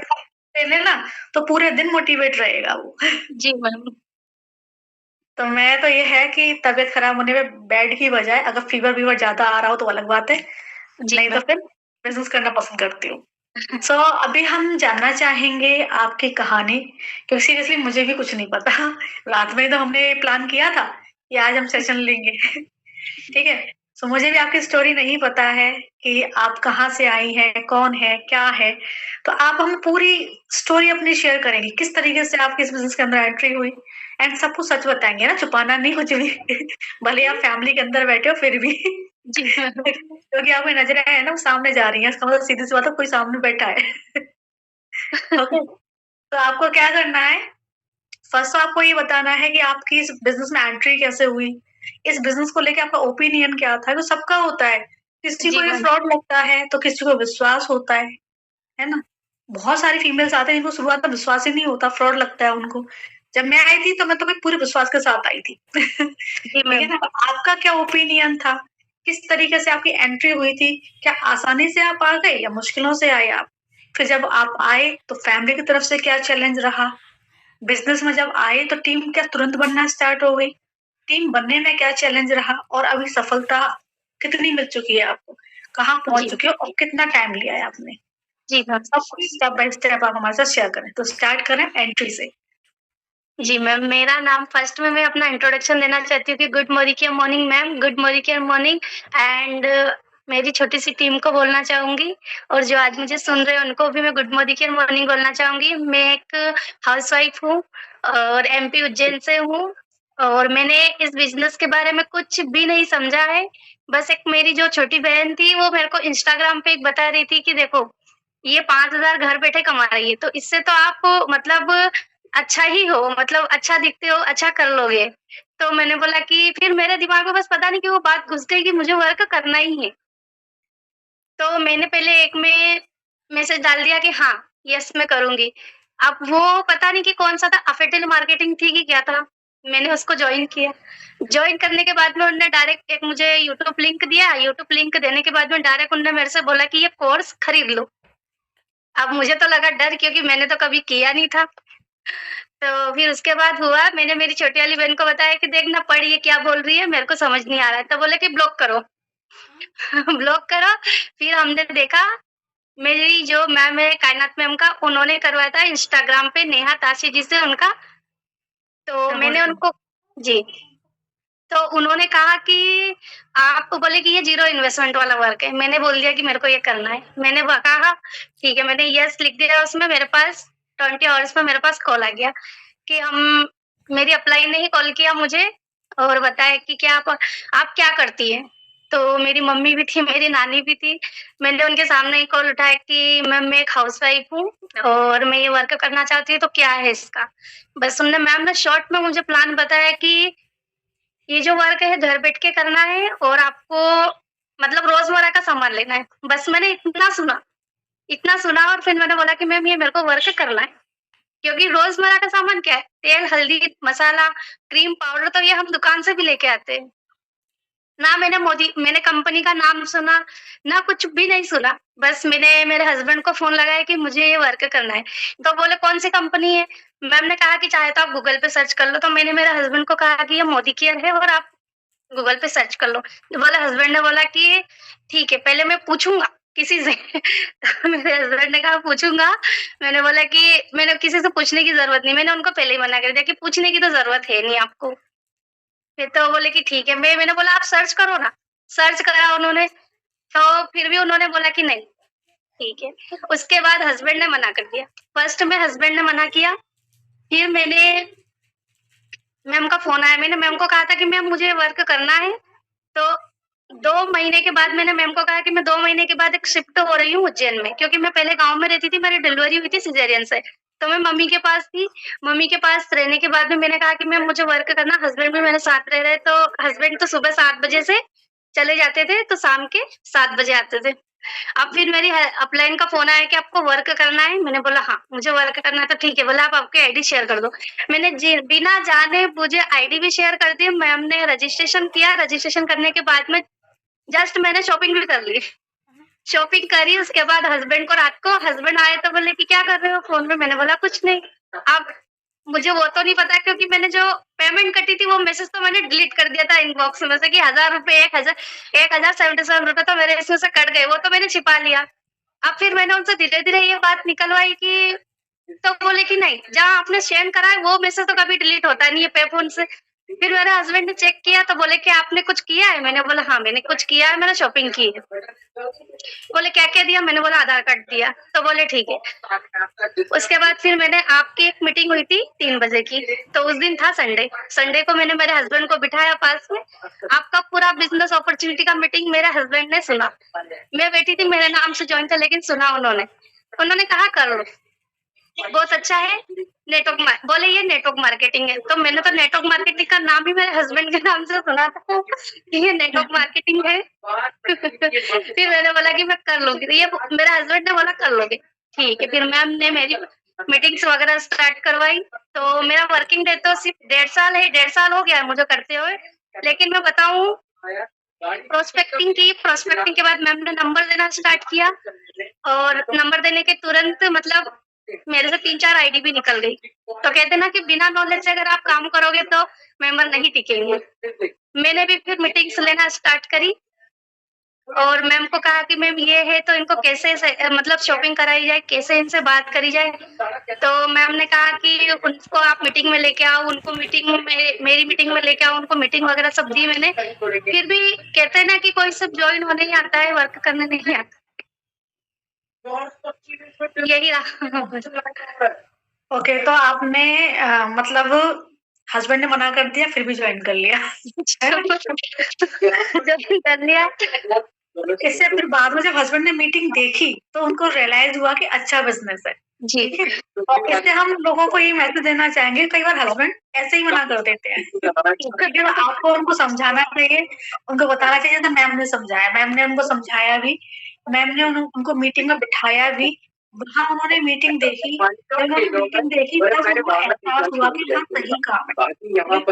ले ना तो पूरे दिन मोटिवेट रहेगा वो। जी मैम। तो मैं तो ये है कि तबीयत खराब होने में बेड की बजाय अगर फीवर ज्यादा आ रहा हो तो अलग बात है, नहीं तो फिर बिजनेस करना पसंद करती हूँ। सो अभी हम जानना चाहेंगे आपकी कहानी, क्योंकि सीरियसली मुझे भी कुछ नहीं पता। रात में तो हमने प्लान किया था कि आज हम सेशन लेंगे। ठीक है, सो मुझे भी आपकी स्टोरी नहीं पता है कि आप कहाँ से आई हैं, कौन है, क्या है। तो आप हमें पूरी स्टोरी अपनी शेयर करेंगे, किस तरीके से आपकी इस बिजनेस के अंदर एंट्री हुई, एंड सब कुछ सच बताएंगे ना, छुपाना नहीं कुछ भी। भले आप फैमिली के अंदर बैठे हो फिर भी। जी क्योंकि आपकी नजरें है ना वो सामने जा रही हैं, इसका मतलब सीधी सी बात है कोई सामने बैठा है। ओके, तो आपको क्या करना है, फर्स्ट तो आपको ये बताना है कि आपकी इस बिजनेस में एंट्री कैसे हुई, इस बिजनेस को लेके आपका ओपिनियन क्या था। तो सबका होता है, किसी को ये फ्रॉड लगता है तो किसी को विश्वास होता है ना। बहुत सारी फीमेल्स आते हैं जिनको शुरुआत में विश्वास ही नहीं होता, फ्रॉड लगता है उनको। जब मैं आई थी तो मैं तुम्हें पूरे विश्वास के साथ आई थी। ठीक है ना, आपका क्या ओपिनियन था, किस तरीके से आपकी एंट्री हुई थी, क्या आसानी से आप आ गए या मुश्किलों से आए आप? फिर जब आप आए तो फैमिली की तरफ से क्या चैलेंज रहा, बिजनेस में जब आए तो टीम क्या तुरंत बनना स्टार्ट हो गई, टीम बनने में क्या चैलेंज रहा और अभी सफलता कितनी मिल चुकी है आपको? कहाँ पहुँच जी। चुके हो और कितना टाइम लिया है आपने? जी मैम। सब कुछ स्टेप बाय स्टेप आप हमारे साथ शेयर करें। तो स्टार्ट करें एंट्री से। जी मैम, मेरा नाम फर्स्ट में मैं अपना इंट्रोडक्शन देना चाहती हूँ कि good morning ma'am, good morning and मेरी छोटी-सी टीम को बोलना चाहूँगी और जो आज मुझे सुन रहे हैं उनको भी मैं गुड मॉर्निंग बोलना चाहूँगी। मैं एक हाउसवाइफ हूँ और एमपी उज्जैन से हूँ और मैंने इस बिज़नेस के बारे में कुछ भी नहीं समझा है। बस एक मेरी जो छोटी बहन थी वो मेरे को इंस्टाग्राम पे एक बता रही थी कि देखो, ये 5,000 घर बैठे कमा रही है, तो इससे तो आप मतलब अच्छा ही हो, मतलब अच्छा दिखते हो, अच्छा कर लोगे। तो मैंने बोला कि फिर मेरे दिमाग में बस पता नहीं क्यों वो बात घुस गई कि मुझे वर्क करना ही है। तो मैंने पहले एक में मैसेज डाल दिया कि हाँ, येस मैं करूँगी। अब वो पता नहीं कि कौन-सा था, अफिलिएट मार्केटिंग थी कि क्या था, मैंने उसको जॉइन किया। जॉइन करने के बाद में उन्होंने डायरेक्ट एक मुझे यूट्यूब लिंक दिया, यूट्यूब लिंक देने के बाद में डायरेक्ट उन्होंने मेरे से बोला कि ये कोर्स खरीद लो। अब मुझे तो लगा डर क्योंकि मैंने तो कभी किया नहीं था। तो फिर उसके बाद हुआ, मैंने मेरी छोटी वाली बहन को बताया कि देख ना पढ़ ये क्या बोल रही है, मेरे को समझ नहीं आ रहा है। तो बोले कि ब्लॉक करो। ब्लॉक करो, फिर हमने देखा मेरी जो मैम है कायनात मैम का, उन्होंने करवाया था इंस्टाग्राम पे नेहा ताशी जी से उनका, तो मैंने उनको जी, तो उन्होंने कहा कि आप बोले कि ये ज़ीरो इन्वेस्टमेंट वाला वर्क है। मैंने बोल दिया कि मेरे को ये करना है। मैंने कहा ठीक है, मैंने येस लिख दिया उसमें मेरे पास 20 आवर्स में मेरे पास कॉल आ गया कि हम मेरी अपलाइन ने ही कॉल किया मुझे और बताया कि क्या आप क्या करती हैं? तो मेरी मम्मी भी थी, मेरी नानी भी थी। मैंने उनके सामने ही कॉल उठाया कि मैम मैं एक हाउसवाइफ हूँ और मैं ये वर्क करना चाहती हूँ, तो क्या है इसका? बस उन्होंने मैम ने शॉर्ट में मुझे प्लान बताया कि ये जो वर्क है घर बैठ के करना है और आपको मतलब रोज़मर्रा का सामान लेना है। बस मैंने इतना सुना और फिर मैंने बोला कि मैम ये मेरे को वर्क करना है। क्योंकि रोज़मर्रा का सामान क्या है? तेल, हल्दी, मसाला, क्रीम पाउडर तो ये हम दुकान से भी लेके आते हैं। ना मैंने कंपनी का नाम सुना, ना कुछ भी नहीं सुना। बस मैंने मेरे हस्बैंड को फ़ोन लगाया कि मुझे ये वर्क करना है। तो बोले कौन-सी कंपनी है? मैम ने कहा कि चाहे तो आप गूगल पे सर्च कर लो। तो मैंने मेरे हस्बैंड को कहा कि ये मोदी केयर है और आप गूगल पे सर्च कर लो। तो बोला हस्बैंड ने बोला कि ठीक है, पहले मैं पूछूँगा किसी से। तो मेरे हस्बैंड ने कहा पूछूँगा। मैंने बोला कि मैंने किसी से पूछने की ज़रूरत नहीं, मैंने उनको पहले ही मना कर दिया कि पूछने की तो ज़रूरत है नहीं आपको। फिर तो बोले कि ठीक है, मैंने बोला आप सर्च करो ना। सर्च करा उन्होंने, तो फिर भी उन्होंने बोला कि नहीं, ठीक है। उसके बाद हस्बैंड ने मना कर दिया। फर्स्ट में हस्बैंड ने मना किया, फिर मैम का फ़ोन आया, मैंने मैम को कहा था कि मैम मुझे वर्क करना है, तो 2 महीने के बाद मैंने मैम को कहा कि मैं 2 महीने के बाद एक शिफ्ट हो रही हूँ उज्जैन में, क्योंकि मैं पहले गाँव में रहती थी, मेरी डिलीवरी हुई थी सिज़ेरियन से। तो मैं मम्मी के पास थी, मम्मी के पास रहने के बाद में मैंने कहा कि मैम मुझे वर्क करना, हस्बैंड भी मेरे साथ रह रहे, तो हस्बैंड तो सुबह 7 बजे से चले जाते थे, तो शाम के 7 बजे आते थे। अब फिर मेरी अपलाइन का फ़ोन आया कि आपको वर्क करना है? मैंने बोला हाँ, मुझे वर्क करना है तो ठीक है। बोला आप आपकी आईडी शेयर कर दो। मैंने जी बिना जाने-बूझे आईडी भी शेयर कर दी। मैम ने रजिस्ट्रेशन किया, रजिस्ट्रेशन करने के बाद में जस्ट मैंने शॉपिंग भी कर ली। शॉपिंग करी उसके बाद हस्बैंड को रात को हस्बैंड आए तो बोले कि क्या कर रहे हो फ़ोन में? मैंने बोला कुछ नहीं। अब मुझे वो तो नहीं पता क्योंकि मैंने जो पेमेंट कटी थी वो मैसेज तो मैंने डिलीट कर दिया था इनबॉक्स में से कि ₹1000 ₹1077 तो मेरे इसमें से कट गए, वो तो मैंने छिपा लिया। अब फिर मैंने उनसे धीरे-धीरे ये बात निकलवाई कि तो बोले कि नहीं, जहाँ आपने सेंड करा है वो मैसेज तो कभी डिलीट होता नहीं है पे फ़ोन से। फिर मेरे हस्बैंड ने चेक किया तो बोले कि आपने कुछ किया है? मैंने बोला हाँ, मैंने कुछ किया है, मैंने शॉपिंग की है। बोले क्या-क्या दिया? मैंने बोला आधार कार्ड दिया। तो बोले ठीक है। उसके बाद फिर मैंने आपकी एक मीटिंग हुई थी 3 बजे की, तो उस दिन था संडे। संडे को मैंने मेरे हस्बैंड को बिठाया पास में, आपका पूरा बिज़नेस अपॉर्च्युनिटी का मीटिंग मेरे हस्बैंड ने सुना। मैं बैठी थी, मेरे नाम से जॉइन था लेकिन सुना उन्होंने। उन्होंने कहा कर लो। बहुत अच्छा है, बोले ये नेटवर्क मार्केटिंग है, तो मैंने तो नेटवर्क मार्केटिंग का नाम ही मेरे हस्बैंड के नाम से सुना था कि ये नेटवर्क मार्केटिंग है। फिर मैंने बोला कि मैं कर लूँगी, तो ये मेरे हस्बैंड ने बोला कर लोगे, ठीक है। फिर मैम ने मेरी मीटिंग्स वगैरह स्टार्ट करवाई, तो मेरा वर्किंग डे तो सिर्फ 1.5 साल है, 1.5 साल हो गया है मुझे करते हुए। लेकिन मैं बताऊँ प्रोस्पेक्टिंग के बाद मैम ने नंबर देना स्टार्ट किया और नंबर देने के तुरंत मतलब मेरे से 3-4 आईडी भी निकल गई। तो कहते हैं ना कि बिना नॉलेज से अगर आप काम करोगे तो मेंबर नहीं टिकेंगे। मैंने भी फिर मीटिंग्स लेना स्टार्ट करी और मैम को कहा कि मैम ये है तो इनको कैसे मतलब शॉपिंग कराई जाए, कैसे इनसे बात करी जाए। तो मैम ने कहा कि उनको आप मीटिंग में लेके आओ, उनको मीटिंग में मेरी मीटिंग में लेके आओ, उनको मीटिंग वगैरह सब दी मैंने। फिर भी कहते हैं ना कि कोई सब जॉइन होने ही आता है, वर्क करने नहीं आता। यही रहा। ओके, तो आपने मतलब हस्बैंड ने मना कर दिया फिर भी ज्वाइन कर लिया। जॉइन कर लिया। इससे फिर बाद में जब हस्बैंड ने मीटिंग देखी तो उनको रियलाइज हुआ कि अच्छा बिजनेस है। जी। ठीक है, और इससे हम लोगों को ये मैसेज देना चाहेंगे, कई बार हस्बैंड ऐसे ही मना कर देते हैं। क्योंकि आपको उनको समझाना चाहिए, उनको बताना चाहिए। जैसे मैम ने समझाया, मैम ने उनको समझाया भी, मैम ने उनको मीटिंग में बिठाया भी। वहाँ उन्होंने मीटिंग देखी, जब उन्होंने मीटिंग देखी तब उनको एहसास हुआ कि हाँ सही काम है।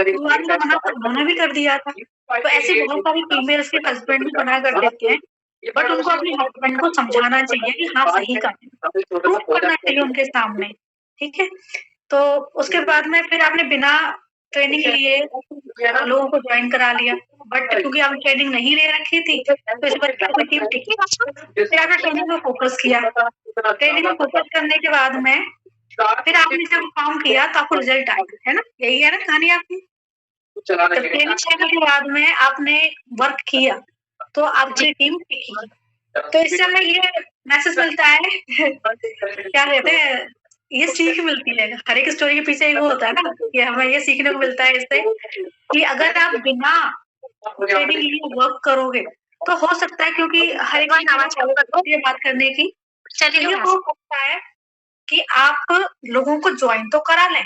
शुरुआत में मना उन्होंने भी कर दिया था। तो ऐसी बहुत सारी फीमेल्स के हस्बैंड भी मना कर देते हैं, बट उनको अपने हस्बैंड को समझाना चाहिए कि हाँ सही काम है, प्रूफ करना चाहिए उनके सामने। ठीक है, तो उसके बाद में फिर आपने बिना ट्रेनिंग लिए लोगों को ज्वाइन करा लिया, बट क्योंकि आपने ट्रेनिंग नहीं ले रखी थी तो इस पर आपकी टीम टिकी। फिर आपने ट्रेनिंग में फोकस किया, ट्रेनिंग में फोकस करने के बाद में फिर आपने जब काम किया तो आपको रिजल्ट आया, है ना? यही है ना कहानी आपकी? जब ट्रेनिंग करने के बाद में आपने वर्क किया तो आपकी टीम टिकी। तो इससे हमें ये मैसेज मिलता है क्या कहते हैं, ये सीख मिलती है। हर एक स्टोरी के पीछे वो होता है ना कि हमें ये सीखने को मिलता है इससे कि अगर आप बिना ट्रेनिंग लिए वर्क करोगे तो हो सकता है, क्योंकि हर एक ये बात करने की, तो ये हो सकता है कि आप लोगों को ज्वाइन तो करा लें,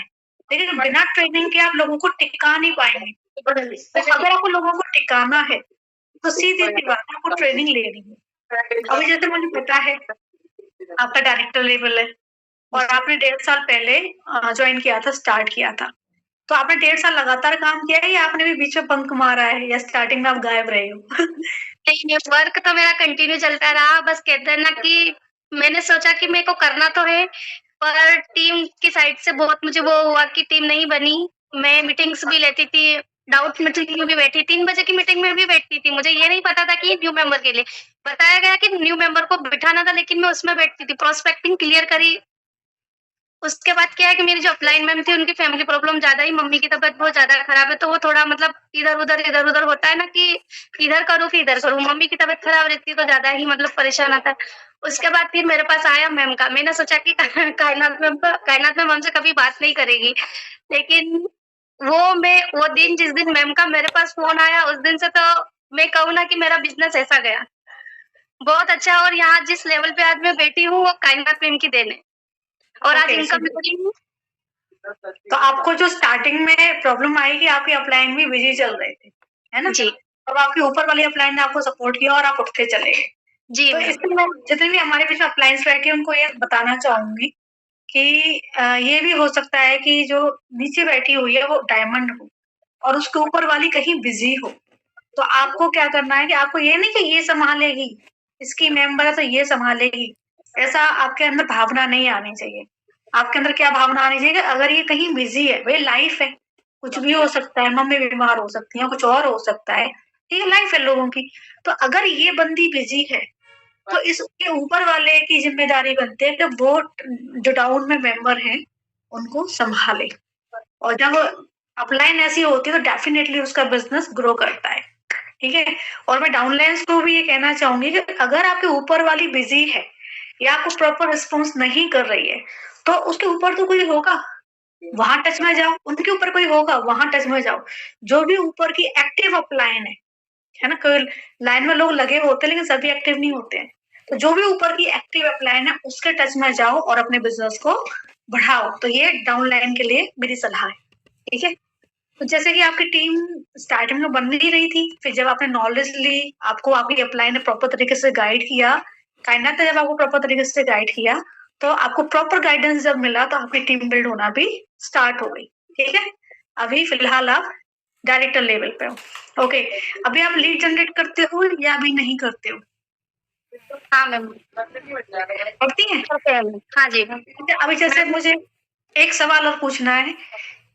लेकिन बिना ट्रेनिंग के आप लोगों को टिका नहीं पाएंगे। तो अगर आपको लोगों को टिकाना है तो सीधी सी बात है, आपको ट्रेनिंग लेनी है। अभी जैसे मुझे पता है आपका डायरेक्टर लेवल है और आपने 1.5 साल पहले ज्वाइन किया था, स्टार्ट किया था। तो आपने 1.5 साल लगातार काम किया है या आपने भी बीच में बंक मारा है या स्टार्टिंग में आप गायब रहे हो? नहीं, वर्क तो मेरा कंटिन्यू चलता रहा। बस कहते हैं ना कि मैंने सोचा कि मेरे को करना तो है, पर टीम की साइड से बहुत मुझे वो हुआ कि टीम नहीं बनी। मैं मीटिंग्स भी लेती थी, डाउट मीटिंग में भी बैठी, 3 बजे की मीटिंग में भी बैठती थी। मुझे ये नहीं पता था कि ये न्यू मेंबर के लिए बताया गया कि न्यू मेंबर को बिठाना था, लेकिन मैं उसमें बैठती थी। प्रोस्पेक्टिंग क्लियर करी। उसके बाद क्या है कि मेरी जो अपलाइन मैम थी उनकी फैमिली प्रॉब्लम ज्यादा ही, मम्मी की तबीयत बहुत ज्यादा खराब है, तो वो थोड़ा मतलब इधर-उधर होता है ना कि इधर करूँ कि इधर करूँ। मम्मी की तबीयत खराब रहती है तो ज्यादा ही मतलब परेशान आता है। उसके बाद फिर मेरे पास आया मैम का, मैंने सोचा कि कायनात मैम हमसे कभी बात नहीं करेगी। लेकिन वो दिन जिस दिन मैम का मेरे पास फ़ोन आया, उस दिन से तो मैं कहूँ ना कि मेरा बिज़नेस ऐसा गया। बहुत अच्छा, और यहाँ जिस लेवल पे आज मैं बैठी हूँ वो कायनात मैम की देन है। और आज Okay, इनका तो आपको जो स्टार्टिंग में प्रॉब्लम आई कि आपके अपलाइन भी बिजी चल रहे थे, है ना? जी। अब आपके ऊपर वाले अपलाइन ने आपको सपोर्ट किया और आप उठते चले गए। जी तो मैम। इसमें मैं जितने भी हमारे बीच में अपलाइंस बैठे हैं उनको ये बताना चाहूंगी कि ये भी हो सकता है कि जो नीचे बैठी हुई है वो डायमंड हो और उसके ऊपर वाली कहीं बिजी हो। तो आपको क्या करना है कि आपको ये नहीं कि ये संभालेगी, इसकी मेंबर है तो ये संभालेगी, ऐसा आपके अंदर भावना नहीं आनी चाहिए। आपके अंदर क्या भावना आनी चाहिए कि अगर ये कहीं बिजी है, भाई लाइफ है, कुछ भी हो सकता है, मम्मी बीमार हो सकती है, कुछ और हो सकता है, ठीक है, लाइफ है लोगों की। तो अगर ये बंदी बिजी है तो इसके ऊपर वाले की जिम्मेदारी बनती है कि वो जो डाउन में मेंबर हैं उनको संभाले। और जब अपलाइन ऐसी होती है तो डेफिनेटली उसका बिजनेस ग्रो करता है। ठीक है, और मैं डाउनलाइंस को भी ये कहना चाहूंगी कि अगर आपके ऊपर वाली बिजी है या आपको प्रॉपर रिस्पॉन्स नहीं कर रही है तो उसके ऊपर तो कोई होगा, वहां टच में जाओ। उनके ऊपर कोई होगा, वहां टच में जाओ। जो भी ऊपर की एक्टिव अपलाइन है ना, कोई लाइन में लोग लगे होते हैं लेकिन सभी एक्टिव नहीं होते हैं। तो जो भी ऊपर की एक्टिव अपलाइन है उसके टच में जाओ और अपने बिजनेस को बढ़ाओ। तो ये डाउन लाइन के लिए मेरी सलाह है। ठीक है, तो जैसे कि आपकी टीम स्टार्टिंग में बन नहीं रही थी, फिर जब आपने नॉलेज ली, आपको आपकी अपलाइन ने प्रॉपर तरीके से गाइड किया, काइनात ने जब आपको प्रॉपर तरीके से गाइड किया, तो आपको प्रॉपर गाइडेंस जब मिला तो आपकी टीम बिल्ड होना भी स्टार्ट हो गई। ठीक है, अभी फिलहाल आप डायरेक्टर लेवल पे हो। ओके, अभी आप लीड जनरेट करते हो या अभी नहीं करते हो? हाँ मैम, पढ़ती हैं? करते हैं मैम। हाँ जी मैम। अभी जैसे मुझे एक सवाल और पूछना है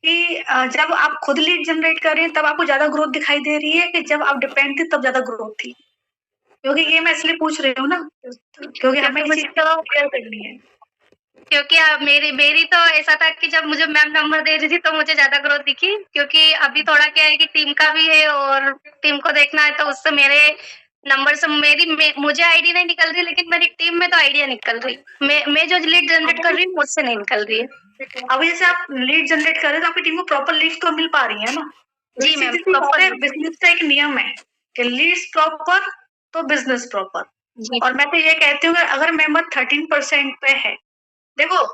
कि जब आप खुद लीड जनरेट कर रही हैं तब आपको ज़्यादा ग्रोथ दिखाई दे रही है कि जब आप डिपेंड थी तब ज़्यादा ग्रोथ थी? क्योंकि ये मैं इसलिए पूछ रही हूँ ना, क्योंकि हमें इस चीज़ को क्लियर करनी है। क्योंकि मेरी मेरी तो ऐसा था कि जब मुझे मैम नंबर दे रही थी तो मुझे ज़्यादा ग्रोथ दिखी, क्योंकि अभी थोड़ा क्या है कि टीम का भी है और टीम को देखना है, तो उससे मेरे नंबर से मुझे आईडी नहीं निकल रही, लेकिन मेरी टीम में तो आइडिया निकल रही। मैं जो लीड जनरेट कर रही हूँ मुझसे नहीं निकल रही है। अब जैसे आप लीड जनरेट कर रहे हैं तो आपकी टीम को प्रॉपर लीड्स तो मिल पा रही है ना? जी मैम, प्रॉपर। बिजनेस का एक नियम है कि लीड्स प्रॉपर तो बिजनेस प्रॉपर। जी और मैं तो ये कहती हूँ कि अगर मेंबर 13% पे है, देखो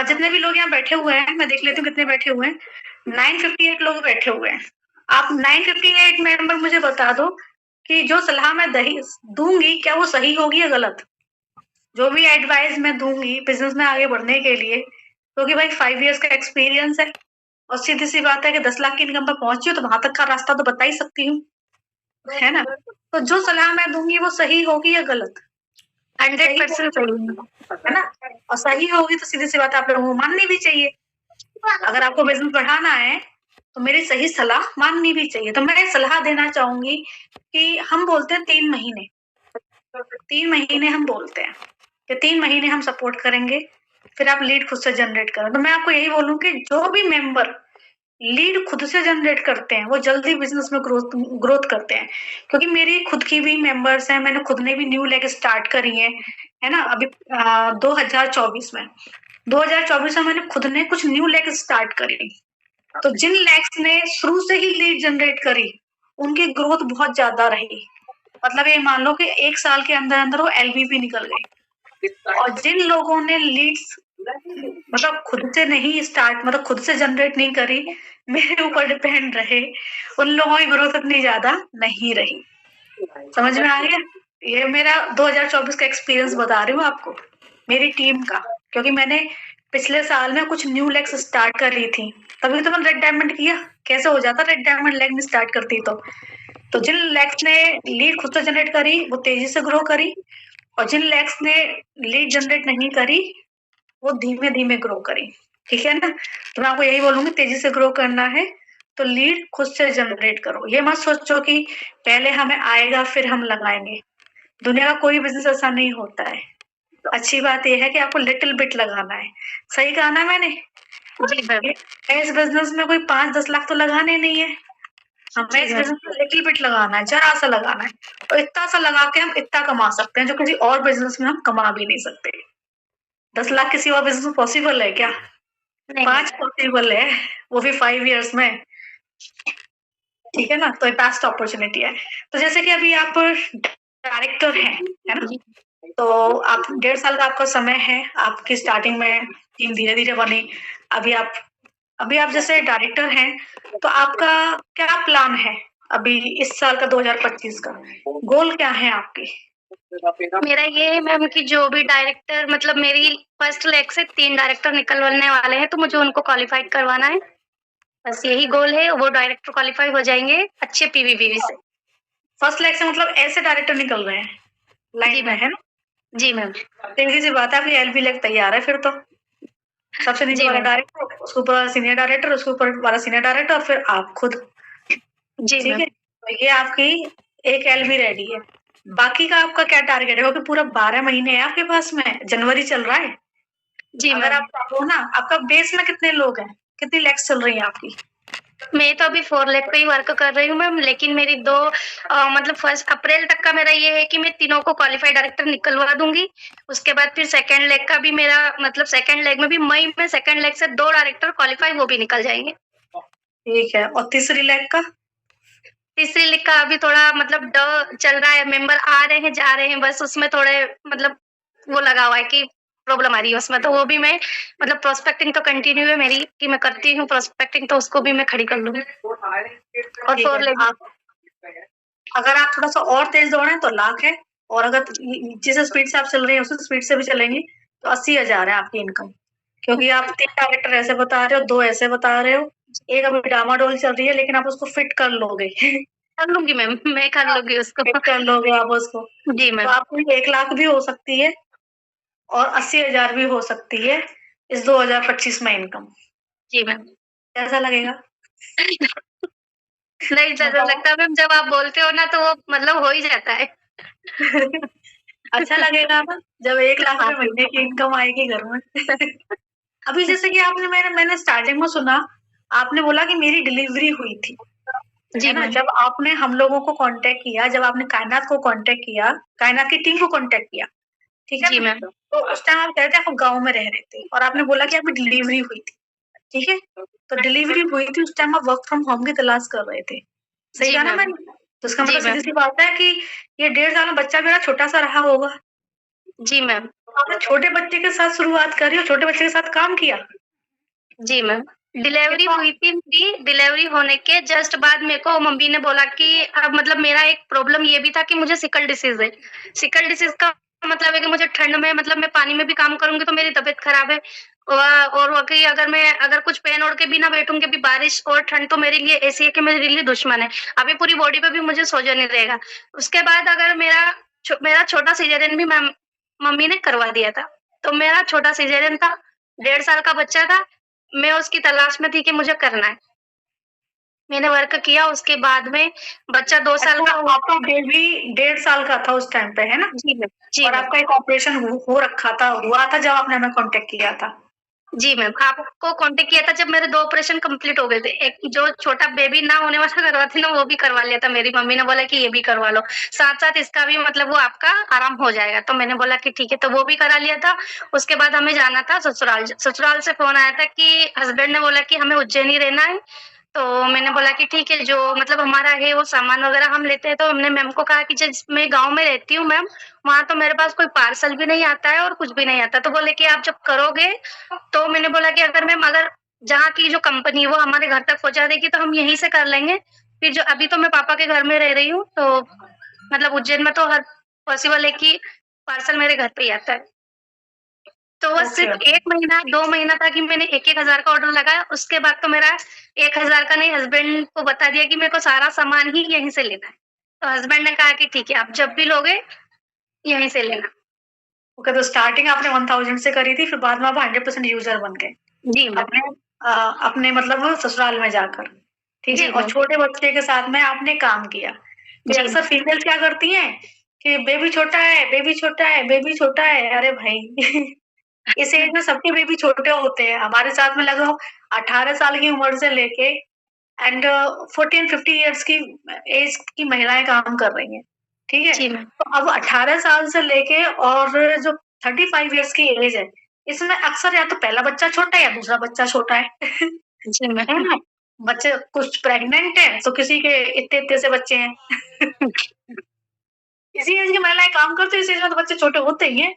जितने भी लोग यहाँ बैठे हुए हैं, मैं देख लेती हूँ कितने बैठे हुए हैं। 958 लोग बैठे हुए हैं। आप 958 मेंबर मुझे बता दो कि जो सलाह मैं दूंगी क्या वो सही होगी या गलत? जो भी एडवाइस मैं दूंगी बिजनेस में आगे बढ़ने के लिए, क्योंकि भाई 5 इयर्स का एक्सपीरियंस है और सीधी सी बात है कि 10 लाख की इनकम पर पहुंची हूँ तो वहां तक का रास्ता तो बता ही सकती हूँ, है ना? तो जो सलाह मैं दूंगी वो सही होगी या गलत? 100% सही है ना? और सही होगी तो सीधी सी बात है आप लोगों को माननी भी चाहिए। अगर आपको बिजनेस बढ़ाना है तो मेरी सही सलाह माननी भी चाहिए। तो मैं सलाह देना चाहूंगी कि हम बोलते हैं 3 महीने, 3 महीने हम बोलते हैं कि 3 महीने हम सपोर्ट करेंगे, फिर आप लीड खुद से जनरेट करें। तो मैं आपको यही बोलूँ कि जो भी मेंबर लीड खुद से जनरेट करते हैं वो जल्दी बिजनेस में ग्रोथ करते हैं। क्योंकि मेरी खुद की भी मेंबर्स हैं, मैंने खुद ने भी न्यू लेग स्टार्ट करी है ना? अभी 2024 में 2024 में मैंने खुद ने कुछ न्यू लेग स्टार्ट करी। तो जिन लेग्स ने शुरू से ही लीड जनरेट करी उनकी ग्रोथ बहुत ज्यादा रही। मतलब ये मान लो कि 1 साल के अंदर अंदर वो एलवीपी निकल गई। और जिन लोगों ने लीड्स मतलब खुद से नहीं स्टार्ट मतलब खुद से जनरेट नहीं करी, मेरे ऊपर डिपेंड रहे, उन लोगों की ग्रोथ इतनी ज्यादा नहीं रही। समझ में आ गया? ये मेरा 2024 का एक्सपीरियंस बता रही हूँ आपको, मेरी टीम का। क्योंकि मैंने पिछले साल में कुछ न्यू लेग्स स्टार्ट कर रही थी, तभी तो मैंने रेड डायमंड किया। कैसे हो जाता रेड डायमंड लेग में स्टार्ट करती तो जिन लेग्स ने लीड खुद से जनरेट करी वो तेजी से ग्रो करी, और जिन लेग्स ने लीड जनरेट नहीं करी वो धीमे धीमे ग्रो करी। ठीक है ना? तो मैं आपको यही बोलूंगी, तेजी से ग्रो करना है तो लीड खुद से जनरेट करो। ये मत सोचो कि पहले हमें आएगा फिर हम लगाएंगे। दुनिया का कोई बिजनेस ऐसा नहीं होता है। अच्छी बात यह है कि आपको लिटिल बिट लगाना है। सही कहा ना मैंने? जी मैम। इस बिजनेस में कोई 5-10 लाख तो लगाने नहीं है, हमें इस बिजनेस में लिटिल बिट लगाना है, जरा सा लगाना है। और इतना सा लगा के हम इतना कमा सकते हैं जो किसी और बिजनेस में हम कमा भी नहीं सकते। 10 लाख किसी और बिजनेस में पॉसिबल है क्या? 5 पॉसिबल है, वो भी 5 इयर्स में। ठीक है ना? तो बेस्ट अपॉर्चुनिटी है। तो जैसे कि अभी आप डायरेक्टर हैं, है ना? तो आप 1.5 साल का आपका समय है, आपकी स्टार्टिंग में टीम धीरे धीरे बनी। अभी आप जैसे डायरेक्टर हैं तो आपका क्या प्लान है अभी इस साल का 2025 का? गोल क्या है आपके? मेरा ये है मैम कि जो भी डायरेक्टर मतलब मेरी फर्स्ट लेग से 3 डायरेक्टर निकलने वाले हैं, तो मुझे उनको क्वालिफाइड करवाना है। बस यही गोल है, वो डायरेक्टर क्वालिफाई हो जाएंगे अच्छे पीवीपीवी से। फर्स्ट लेग से मतलब ऐसे डायरेक्टर निकल रहे हैं लाइन में, है ना? जी मैम। सीधी सी बात है, आपकी एलबी लेग तैयार है फिर तो। सबसे नीचे वाला डायरेक्टर, उसके ऊपर सीनियर डायरेक्टर, उसके ऊपर वाला सीनियर डायरेक्टर और फिर आप खुद। जी ठीक है? तो ये आपकी एक एलबी रेडी है। बाकी का आपका क्या टारगेट है? क्योंकि पूरा 12 महीने है आपके पास में, जनवरी चल रहा है। जी अगर मैम। आप चाहो ना, आपका बेस में कितने लोग हैं? कितनी लेग्स चल रही है आपकी? मैं तो अभी 4 लेग पे ही वर्क कर रही हूँ मैम, लेकिन मेरी मतलब 1 अप्रैल तक का मेरा ये है कि मैं तीनों को क्वालिफाइड डायरेक्टर निकलवा दूंगी। उसके बाद फिर सेकंड लेग का भी मेरा मतलब सेकंड लेग में भी मई में सेकंड लेग से 2 डायरेक्टर क्वालिफाई वो भी निकल जाएंगे। ठीक है। और तीसरी लेग का? तीसरी लेग का अभी थोड़ा मतलब चल रहा है, मेंबर आ रहे हैं जा रहे हैं, बस उसमें थोड़े मतलब वो लगा हुआ है कि प्रॉब्लम आ रही है उसमें। तो वो भी मैं मतलब प्रोस्पेक्टिंग तो कंटिन्यू है मेरी कि मैं करती हूँ प्रोस्पेक्टिंग, तो उसको भी मैं खड़ी कर लूंगी। और 4 लेग अगर आप थोड़ा सा और तेज दौड़े तो लाख है, और अगर जिस स्पीड से आप चल रही हैं उसी स्पीड से भी चलेंगी तो 80,000 है आपकी इनकम। क्योंकि आप 3 डायरेक्टर ऐसे बता रहे हो, 2 ऐसे बता रहे हो, एक अभी डामाडोल चल रही है लेकिन आप उसको फिट कर लोगे। कर लूँगी मैम, मैं कर लूँगी उसको। फिट कर लोगे आप उसको। जी तो मैम। आपकी 1 लाख भी हो सकती है और 80,000 भी हो सकती है इस 2025 में इनकम। जी मैम। कैसा लगेगा? नहीं ज़्यादा बताओ। लगता मैम, जब आप बोलते हो ना तो वो मतलब हो ही जाता है। अच्छा लगेगा ना जब 1 लाख हाँ रुपए जी। महीने की इनकम आएगी घर में। अभी जैसे कि आपने मैंने स्टार्टिंग में सुना, आपने बोला कि मेरी डिलीवरी हुई थी, जी है ना? मैम। जब आपने हम लोगों को कॉन्टैक्ट किया, जब आपने कायनात को कॉन्टैक्ट किया, कायनात की टीम को कॉन्टैक्ट किया, ठीक है जी ना? मैम। तो उस टाइम आप कह रहे थे आप गाँव में रह रहे थे और आपने बोला कि आपकी डिलीवरी हुई थी, ठीक है? तो डिलीवरी हुई थी उस टाइम आप वर्क फ्रॉम होम की तलाश कर रहे थे, सही जी कहा ना मैम। मैंने? तो इसका जी मतलब मैम। सीधी-सी बात है कि ये 1.5 साल में बच्चा मेरा छोटा-सा रहा होगा। जी मैम। आपने छोटे बच्चे के साथ शुरुआत करी और छोटे बच्चे के साथ काम किया। जी मैम। डिलीवरी कितना हुई थी मेरी, डिलीवरी होने के जस्ट बाद मेरे को मम्मी ने बोला कि अब मतलब मेरा एक प्रॉब्लम ये भी था कि मुझे सिकल डिसीज़ है। सिकल डिसीज़ का मतलब है कि मुझे ठंड में मतलब मैं पानी में भी काम करूँगी तो मेरी तबीयत खराब है। और वाक़ई अगर कुछ पहन ओढ़ के भी ना बैठूँगी, अभी बारिश और ठंड तो मेरे लिए ऐसी है कि मेरे लिए दुश्मन है। अभी पूरी बॉडी पे भी मुझे सोजन ही रहेगा। उसके बाद अगर मेरा छोटा सिज़ेरियन भी मम्मी ने करवा दिया था। तो मेरा छोटा सिज़ेरियन था, 1.5 साल का बच्चा था। मैं उसकी तलाश में थी कि मुझे करना है। मैंने वर्क किया, उसके बाद में बच्चा 2 साल अच्छा का हुआ। आपका बेबी 1.5 साल का था उस टाइम पे, है ना? जी मैम, जी और मैम। आपका एक ऑपरेशन हो रखा था, हुआ था जब आपने हमें कॉन्टैक्ट किया था। जी मैम, आपको कॉन्टैक्ट किया था जब मेरे 2 ऑपरेशन कंप्लीट हो गए थे। एक जो छोटा बेबी ना होने वाला करवाती ना, वो भी करवा लिया था। मेरी मम्मी ने बोला कि ये भी करवा लो। साथ-साथ इसका भी मतलब वो आपका आराम हो जाएगा। तो मैंने बोला कि ठीक है, तो वो भी करा लिया था। उसके बाद हमें जाना था ससुराल। ससुराल से फ़ोन आया था कि हस्बैंड ने बोला कि हमें उज्जैन ही रहना है। तो मैंने बोला कि ठीक है, जो मतलब हमारा है वो सामान वगैरह हम लेते हैं। तो हमने मैम को कहा कि जिस मैं गाँव में रहती हूँ मैम, वहाँ तो मेरे पास कोई पार्सल भी नहीं आता है और कुछ भी नहीं आता। तो बोले कि आप जब करोगे तो मैंने बोला कि अगर जहाँ की जो कंपनी है वो हमारे घर तक पहुँचा देगी तो हम यहीं से कर लेंगे। फिर जो अभी तो मैं पापा के घर में रह रही हूँ, तो मतलब उज्जैन में तो हर पॉसिबल है कि पार्सल मेरे घर पे ही आता है। तो बस ओके, सिर्फ़ ओके। 1 महीना, 2 महीना था कि मैंने 1-1 हज़ार का ऑर्डर लगाया। उसके बाद तो मेरा 1 हज़ार का नहीं, हस्बैंड को बता दिया कि मेरे को सारा सामान ही यहीं से लेना है। तो हस्बैंड ने कहा कि ठीक है, आप जब भी लोगे यहीं से लेना। ओके, तो स्टार्टिंग आपने 1000 से करी थी, फिर बाद में आप 100% यूज़र बन गए। जी मैम। अपने अपने मतलब ससुराल में जाकर, ठीक है? जी और मैम। छोटे बच्चे के साथ में आपने काम किया। तो जी अक्सर मैम। फीमेल क्या करती हैं कि बेबी छोटा है, बेबी छोटा है, बेबी छोटा है। अरे भाई इस एज में सबके बेबी छोटे होते हैं। हमारे साथ में लगभग 18 साल की उम्र से लेके एंड 14-50 इयर्स की एज की महिलाएँ काम कर रही हैं, ठीक है? जी मैम। तो अब 18 साल से लेके और जो 35 इयर्स की एज है, इसमें अक्सर या तो पहला बच्चा छोटा है या दूसरा बच्चा छोटा है। जी है मैम। ना? बच्चे कुछ प्रेग्नेंट हैं, तो किसी के इत्ते-इत्ते से बच्चे हैं। इसी एज की महिलाएँ काम करती हैं, इस एज में तो बच्चे छोटे होते ही हैं।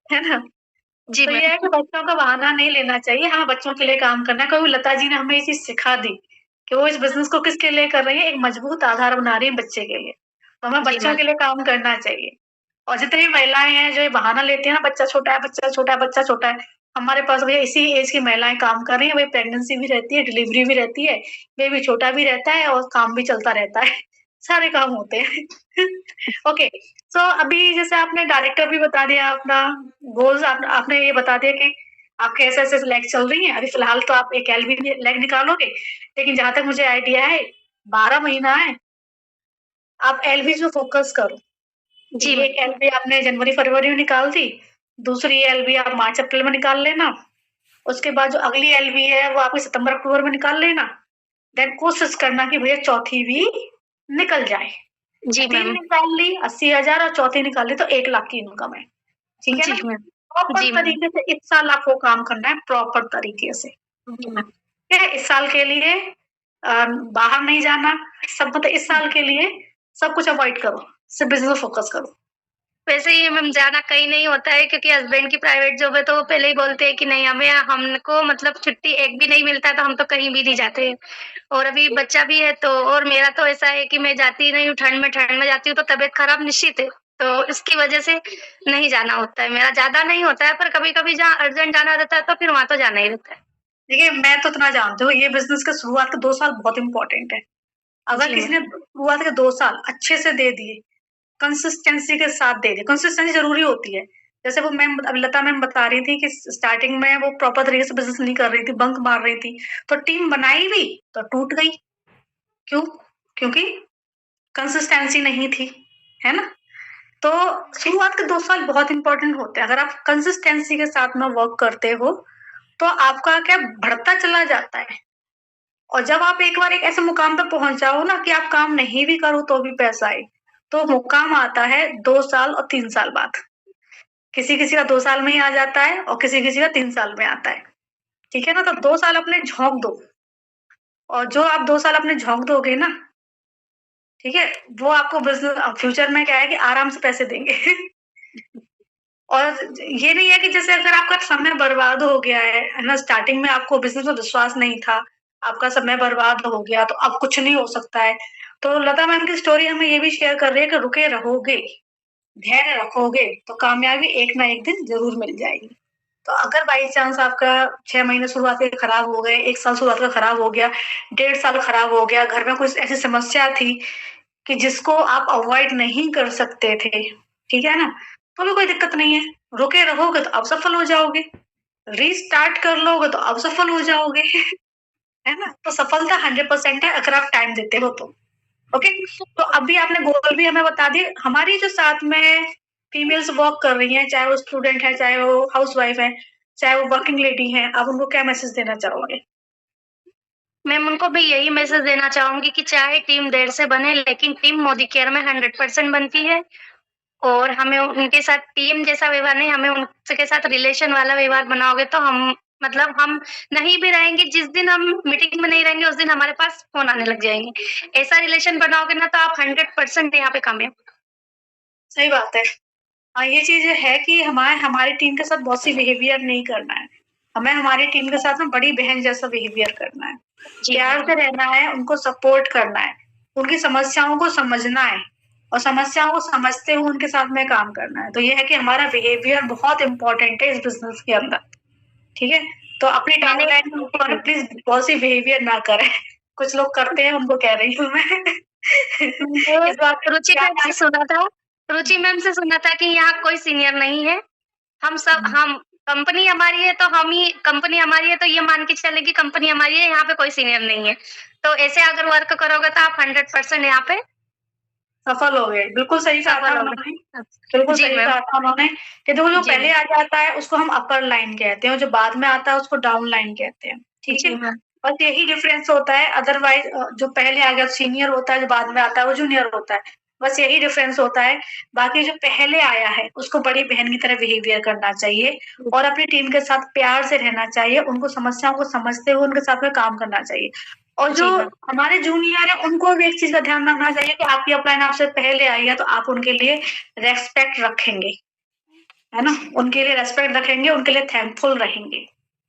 है ना? जी तो ये मैम। है कि बच्चों का बहाना नहीं लेना चाहिए, हमें बच्चों के लिए काम करना है। कभी लता जी ने हमें ये चीज़ सिखा दी कि वो इस बिज़नेस को किसके लिए कर रही हैं, एक मजबूत आधार बना रही हैं बच्चे के लिए। तो हमें जी बच्चों मैम। के लिए काम करना चाहिए। और जितनी भी महिलाएँ हैं जो ये बहाना लेती हैं ना बच्चा छोटा है, बच्चा छोटा है, बच्चा छोटा है, हमारे पास भैया इसी एज की महिलाएँ काम कर रही हैं, वही प्रेगनेंसी भी रहती है, डिलीवरी भी रहती है, बेबी छोटा भी रहता है और काम भी चलता रहता है। सारे काम होते हैं। ओके, सो अभी जैसे आपने डायरेक्टर भी बता दिया अपना गोल्स आपने ये बता दिया कि आपके ऐसे-ऐसे लेग चल रही हैं। अभी फ़िलहाल तो आप एक एलबी लेग निकालोगे, लेकिन जहाँ तक मुझे आइडिया है 12 महीना है, आप एलबीज़ में फ़ोकस करो। जी एक मैम। एलबी आपने जनवरी-फरवरी में निकाल दी, दूसरी एलबी आप मार्च-अप्रैल में निकाल लेना, उसके बाद जो अगली एलबी है वो आपकी सितंबर-अक्टूबर में निकाल लेना। देन कोशिश करना कि भैया चौथी भी निकल जाए। जी 3 मैम। निकाल ली 80,000 और चौथी निकाल ली तो 1 लाख की इनकम है। ठीक है जी ना? मैम। प्रॉपर जी मैम। तरीके से इस साल आपको काम करना है प्रॉपर तरीके से। जी मैम। ठीक है? इस साल के लिए बाहर नहीं जाना, सब मतलब इस साल के लिए सब कुछ अवॉइड करो, सिर्फ बिज़नेस में फ़ोकस करो। वैसे ये मैम जाना कहीं नहीं होता है क्योंकि हस्बैंड की प्राइवेट जॉब है तो वो पहले ही बोलते हैं कि नहीं हमें हमको मतलब छुट्टी एक भी नहीं मिलता है तो हम तो कहीं भी नहीं जाते। और अभी बच्चा भी है तो और मेरा तो ऐसा है कि मैं जाती नहीं हूँ ठंड में जाती हूँ तो तबीयत खराब निश्चित है। तो इसकी वजह से नहीं जाना होता है मेरा, ज़्यादा नहीं होता है पर कभी-कभी जहाँ अर्जेंट जाना रहता है तो फिर वहाँ तो जाना ही रहता है। देखिए, मैं तो इतना जानती हूँ, ये बिज़नेस का शुरुआत के 2 साल बहुत इम्पोर्टेंट है। अगर जी किसी मैम। ने शुरुआत के 2 साल अच्छे से दे दिए, कंसिस्टेंसी के साथ दे दिए, कंसिस्टेंसी ज़रूरी होती है। जैसे वो मैम अभी लता मैम बता रही थी कि स्टार्टिंग में वो प्रॉपर तरीके से बिज़नेस नहीं कर रही थी, बंक मार रही थी, तो टीम बनाई भी, तो टूट गई। क्यों? क्योंकि कंसिस्टेंसी नहीं थी, है ना? तो शुरुआत के 2 साल बहुत इम्पोर्टेंट होते हैं। अगर आप कंसिस्टेंसी के साथ में वर्क करते हो, तो आपका क्या बढ़ता चला जाता है। और जब आप एक बार एक ऐसे मुकाम पे पहुँच जाओ ना कि आप काम नहीं भी करो तो भी पैसा आए, तो मुकाम आता है 2 साल और 3 साल बाद। किसी-किसी का 2 साल में ही आ जाता है और किसी-किसी का 3 साल में आता है। ठीक है ना? तो 2 साल अपने झोंक दो और जो आप 2 साल अपने झोंक दोगे ना, ठीक है? वो आपको फ्यूचर में क्या है कि आराम से पैसे देंगे। और ये नहीं है कि जैसे अगर आपका समय बर्बाद हो गया है ना? स्टार्टिंग में आपको बिज़नेस में विश्वास नहीं था, आपका समय बर्बाद हो गया, तो अब कुछ नहीं हो सकता है। तो लता मैम की स्टोरी हमें ये भी शेयर कर रही है कि रुके रहोगे, धैर्य रखोगे, तो कामयाबी एक ना एक दिन ज़रूर मिल जाएगी। तो अगर बाई चांस आपका 6 महीने शुरुआत के खराब हो गए, 1 साल शुरुआत का खराब हो गया, 1.5 साल खराब हो गया, घर में कुछ ऐसी समस्या थी कि जिसको आप अवॉइड नहीं कर सकते थे, ठीक है ना? तो भी कोई दिक्कत नहीं है, रुके रहोगे तो आप सफल हो जाओगे, रीस्टार्ट कर लोगे तो आप सफल हो जाओगे, है ना? तो सफलता 100% है अगर आप टाइम देते हो तो, ओके? तो अभी आपने गोल भी हमें बता दिए, हमारी जो साथ में फीमेल्स वर्क कर रही हैं, चाहे वो स्टूडेंट है, चाहे वो हाउसवाइफ है, चाहे वो वर्किंग लेडी हैं, आप उनको क्या मैसेज देना चाहोगे? मैम उनको भी यही मैसेज देना चाहूँगी कि चाहे टीम देर से बने लेकिन टीम मोदी केयर में 100% बनती है और हमें उनके साथ टीम जैसा व्यवहार नहीं, हमें उनके साथ रिलेशन वाला व्यवहार बनाओगे तो हम नहीं भी रहेंगे, जिस दिन हम मीटिंग में नहीं रहेंगे उस दिन हमारे पास फ़ोन आने लग जाएँगे। ऐसा रिलेशन बनाओगे ना तो आप 100% यहाँ पे कामयाब। सही बात है। हाँ, ये चीज़ है कि हमारी टीम के साथ बॉसी बिहेवियर नहीं करना है। हमें हमारी टीम के साथ में बड़ी बहन जैसा बिहेवियर करना है। जी प्यार मैम। से रहना है, उनको सपोर्ट करना है, उनकी समस्याओं को समझना है और समस्याओं को समझते हुए उनके साथ में काम करना है। तो ये है कि हमारा बिहेवियर बहुत इम्पोर्टेंट है इस बिज़नेस के अंदर, ठीक है? तो अपनी मैंने डाउनलाइन के ऊपर प्लीज़ बॉसी बिहेवियर ना करें। कुछ लोग करते हैं, उनको कह रही हूँ मैं। मैंने इस बात रुचि का मैम से सुना था रुचि मैम से सुना था कि यहाँ कोई सीनियर नहीं है। हम कंपनी हमारी है तो हम ही कंपनी हमारी है तो ये मान के चलें कि कंपनी हमारी है, यहाँ पे कोई सीनियर नहीं है। तो ऐसे अगर वर्क करोगे तो आप 100% यहाँ पे सफल हो गए। बिल्कुल सही कहा था सफल उन्होंने। होगे। बिल्कुल जी सही मैम। कहा था उन्होंने कि देखो जो जी पहले मैम। आ जाता है उसको हम अपर लाइन कहते हैं और जो बाद में आता है उसको डाउन लाइन कहते हैं, ठीक है? जी मैम। बस यही डिफरेंस होता है अदरवाइज़ जो पहले आ गया सीनियर होता है, जो बाद में आता है वो जूनियर होता है। बस यही डिफरेंस होता है। बाकी जो पहले आया है उसको बड़ी बहन की तरह बिहेवियर करना चाहिए और अपनी टीम के साथ प्यार से रहना चाहिए, उनको समस्याओं को समझते हुए उनके साथ में काम करना चाहिए। और जो जी मैम। हमारे जूनियर हैं उनको भी एक चीज़ का ध्यान रखना चाहिए कि आपकी अपलाइन आपसे पहले आई है तो आप उनके लिए रिस्पेक्ट रखेंगे, है ना? उनके लिए रिस्पेक्ट रखेंगे, उनके लिए थैंकफुल रहेंगे।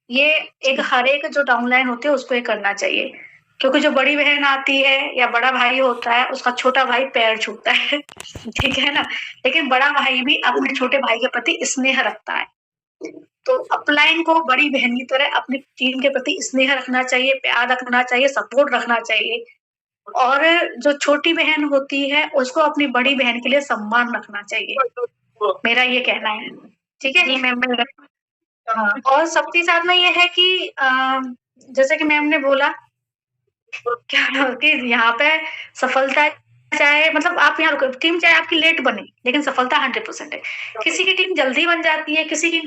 ये एक हर एक जो डाउनलाइन होती है उसको ये करना चाहिए। क्योंकि जो बड़ी बहन आती है या बड़ा भाई होता है, उसका छोटा भाई पैर छूता है, ठीक है ना? लेकिन बड़ा भाई भी अपने छोटे भाई के प्रति स्नेह रखता है। तो अपलाइन को बड़ी बहन की तरह अपनी टीम के प्रति स्नेह रखना चाहिए, प्यार रखना चाहिए, सपोर्ट रखना चाहिए और जो छोटी बहन होती है, उसको अपनी बड़ी बहन के लिए सम्मान रखना चाहिए। मेरा ये कहना है, ठीक है? जी मैम। हाँ, और सबके साथ में ये है कि जैसे कि मैम ने बोला क्या कि यहाँ पे सफलता चाहे मतलब आप यहाँ रुको टीम चाहे आपकी लेट बने, लेकिन सफलता 100% है। किसी की टीम जल्दी बन जाती है, किसी की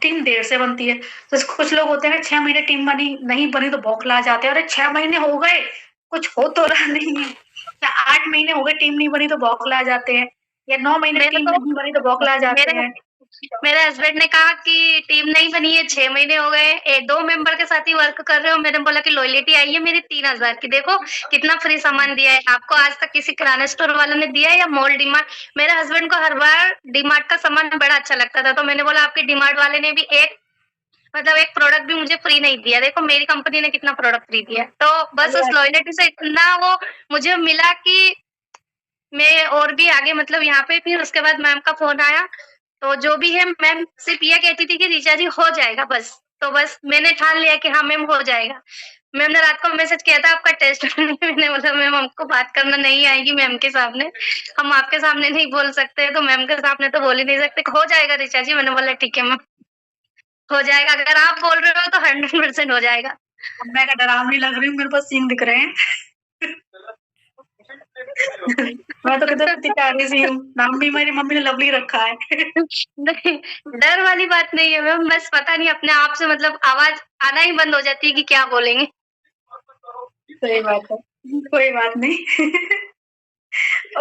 टीम देर से बनती है। जैसे कुछ लोग होते हैं 6 महीने टीम नहीं बनी तो बौखला जाते हैं, अरे 6 महीने हो गए, कुछ हो तो रहा नहीं है। या 8 महीने हो गए टीम नहीं बनी तो बौखला जाते हैं या 9 महीने मेरे टीम तो नहीं बनी तो बौखला जाते मेरे हैं। मेरे हस्बैंड ने कहा कि टीम नहीं बनी है, 6 महीने हो गए, 2 मेंबर के साथ ही वर्क कर रहे हो। मैंने बोला कि लॉयल्टी आई है मेरी 3000 की, देखो कितना फ्री सामान दिया है आपको, आज तक किसी किराना स्टोर वाले ने दिया है या मॉल डीमार्ट। मेरे हस्बैंड को हर बार डीमार्ट का सामान बड़ा अच्छा लगता था, तो मैंने बोला आपके डीमार्ट वाले ने भी एक प्रोडक्ट भी मुझे फ्री नहीं दिया, देखो मेरी कंपनी ने कितना प्रोडक्ट फ्री दिया है। तो बस उस लॉयल्टी से इतना वो मुझे मिला कि मैं और भी आगे मतलब यहाँ पे फिर उसके बाद मैम का फ़ोन आया, तो जो भी है मैम सिर्फ़ ये कहती थी कि ऋचा जी हो जाएगा बस, तो बस मैंने ठान लिया कि हाँ मैम हो जाएगा। मैम ने रात को मैसेज किया था आपका टेस्ट मैंने बोला मैम हमको बात करना नहीं आएगी मैम के सामने, हम आपके सामने नहीं बोल सकते, तो मैम के सामने तो बोल ही नहीं सकते, हो जाएगा ऋचा जी। मैंने बोला ठीक है मैम, हो जाएगा, अगर आप बोल रहे हो तो 100% हो जाएगा। अब मैं डरावनी लग रही हूँ, मेरे पास सीन दिख रहे हैं। मैं तो किधर प्यारी सी हूँ, नाम भी मेरी मम्मी ने लवली रखा है। नहीं, डर वाली बात नहीं है मैम, बस पता नहीं अपने आप से मतलब आवाज आना ही बंद हो जाती है कि क्या बोलेंगे। सही बात है, कोई बात नहीं।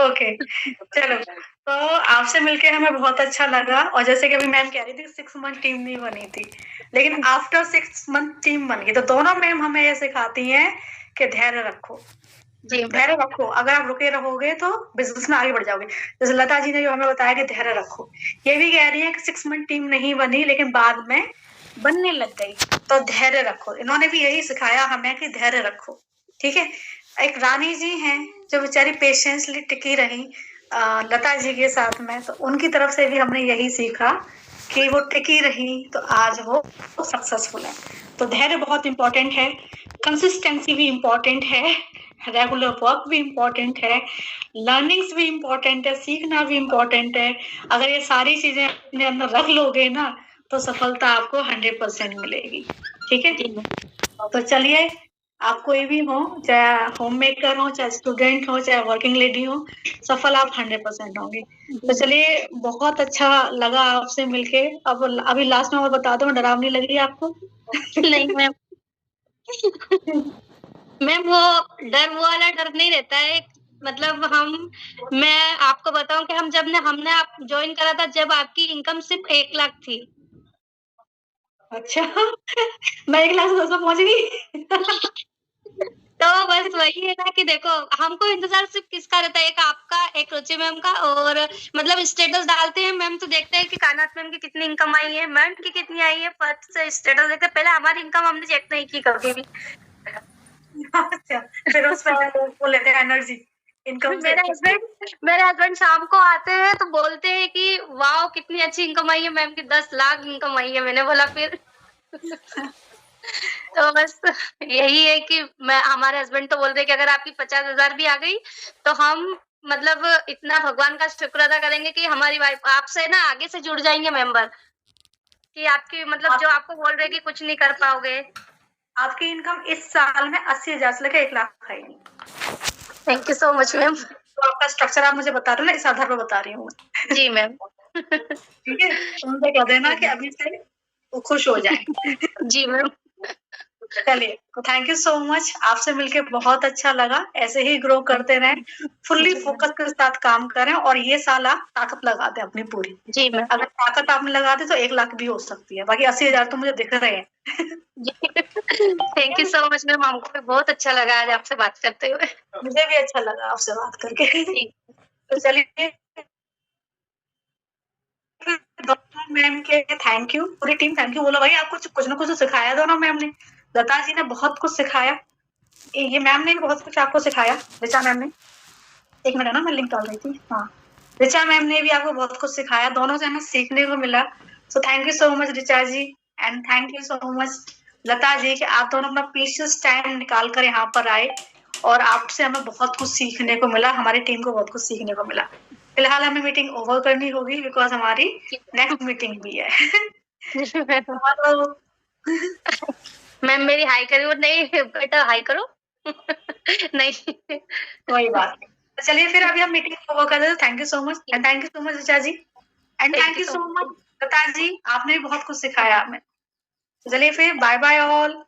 ओके, चलो, तो आपसे मिलके हमें बहुत अच्छा लगा। और जैसे कि अभी मैम कह रही थी 6 मंथ टीम नहीं बनी थी, लेकिन आफ्टर 6 मंथ टीम बन गई। तो दोनों मैम हमें ये सिखाती हैं कि धैर्य रखो, जी धैर्य रखो। अगर आप रुके रहोगे तो बिजनेस में आगे बढ़ जाओगे। जैसे लता जी ने जो हमें बताया कि धैर्य रखो, ये भी कह रही है कि 6 मंथ टीम नहीं बनी लेकिन बाद में बनने लग गई, तो धैर्य रखो। इन्होंने भी यही सिखाया हमें कि धैर्य रखो, ठीक है। एक रानी जी हैं जो बेचारी पेशेंसली टिकी रही लता जी के साथ में, तो उनकी तरफ से भी हमने यही सीखा कि वो टिकी रही तो आज वो सक्सेसफुल है। तो धैर्य बहुत इंपॉर्टेंट है, कंसिस्टेंसी भी इंपॉर्टेंट है, रेगुलर वर्क भी इम्पोर्टेंट है, लर्निंग्स भी इम्पोर्टेंट है, सीखना भी इम्पोर्टेंट है। अगर ये सारी चीजें अपने अंदर रख लोगे ना तो सफलता आपको 100% मिलेगी, ठीक है। तो चलिए, आप कोई भी हो, चाहे होम मेकर हो, चाहे स्टूडेंट हो, चाहे वर्किंग लेडी हो, सफल आप 100% होंगे। तो चलिए, बहुत अच्छा लगा आपसे मिलके। अब अभी लास्ट में और बता दो, डरावनी लग रही है आपको? नहीं मैम, मैम वो डर, वो वाला डर नहीं रहता है। मतलब मैं आपको बताऊं कि हमने आप ज्वाइन करा था जब आपकी इनकम सिर्फ 1 लाख थी। अच्छा। मैं 1 लाख से 200 पहुंच गई। तो बस वही है ना कि देखो हमको इंतजार सिर्फ किसका रहता है, एक आपका, एक रुचि मैम का। और मतलब स्टेटस डालते हैं मैम तो देखते हैं कि कायनात मैम की कितनी इनकम आई है, मैम की कितनी आई है, फर्स्ट से स्टेटस देखते हैं। पहले हमारी इनकम हमने चेक नहीं की कभी भी। अच्छा, फिर उस पर वो लेते हैं एनर्जी इनकम से। मेरे हस्बैंड शाम को आते हैं तो बोलते हैं कि वाह कितनी अच्छी इनकम आई है मैम की, 10 लाख इनकम आई है। मैंने बोला फिर तो बस यही है कि हमारे हस्बैंड तो बोलते हैं कि अगर आपकी 50,000 भी आ गई तो हम मतलब इतना भगवान का शुक्र अदा करेंगे कि हमारी वाइफ आपसे ना आगे से जुड़ जाएंगे मेंबर, कि आपकी मतलब जो आपको बोल रहे कि कुछ नहीं कर पाओगे। आपकी इनकम इस साल में 80,000 से लेकर 1 लाख आएगी। Thank you so much ma'am. तो आपका स्ट्रक्चर आप मुझे बता रहे हो ना, इस आधार पर बता रही हूँ मैं। जी मैम। ठीक है, तो उनको कह देना कि अभी से वो खुश हो जाए। जी मैम। चलिए, थैंक यू सो मच। आपसे मिलके बहुत अच्छा लगा। ऐसे ही ग्रो करते रहें, फुल्ली फोकस के साथ काम करें और ये साल आप ताकत लगा दें अपनी पूरी। जी मैम। अगर ताकत आपने लगा दी तो 1 लाख भी हो सकती है, बाकी 80,000 तो मुझे दिख रहे हैं। Thank you so much ma'am, हमको भी बहुत अच्छा लगा आज आपसे बात करते हुए। मुझे भी अच्छा लगा आपसे बात करके। तो चलिए, दोनों मैम के थैंक यू, पूरी टीम थैंक यू बोलो भाई। आपको कुछ ना कुछ तो सिखाया दोनों मैम ने। लता जी ने बहुत कुछ सिखाया, ये मैम ने भी बहुत कुछ आपको सिखाया, ऋचा मैम ने। 1 मिनट ना, मैं लिंक डाल रही थी। हाँ, ऋचा मैम ने भी आपको बहुत कुछ सिखाया, दोनों से हमें सीखने को मिला। So thank you so much Richa ji, and thank you so much Lata ji कि आप दोनों अपना प्रीशियस टाइम निकाल कर यहाँ पर आए और आपसे हमें बहुत कुछ सीखने को मिला, हमारी टीम को बहुत कुछ सीखने को मिला। फिलहाल हमें मीटिंग ओवर करनी होगी बिकॉज हमारी नेक्स्ट मीटिंग भी है। मैम मेरी हाई करी, वो नहीं बेटा हाई करो। नहीं कोई बात नहीं। तो चलिए फिर अभी हम मीटिंग ओवर कर देते। Thank you so much, and thank you so much Richa ji, and thank you so much Lata ji, आपने भी बहुत कुछ सिखाया हमें। चलिए फिर, बाय बाय ऑल।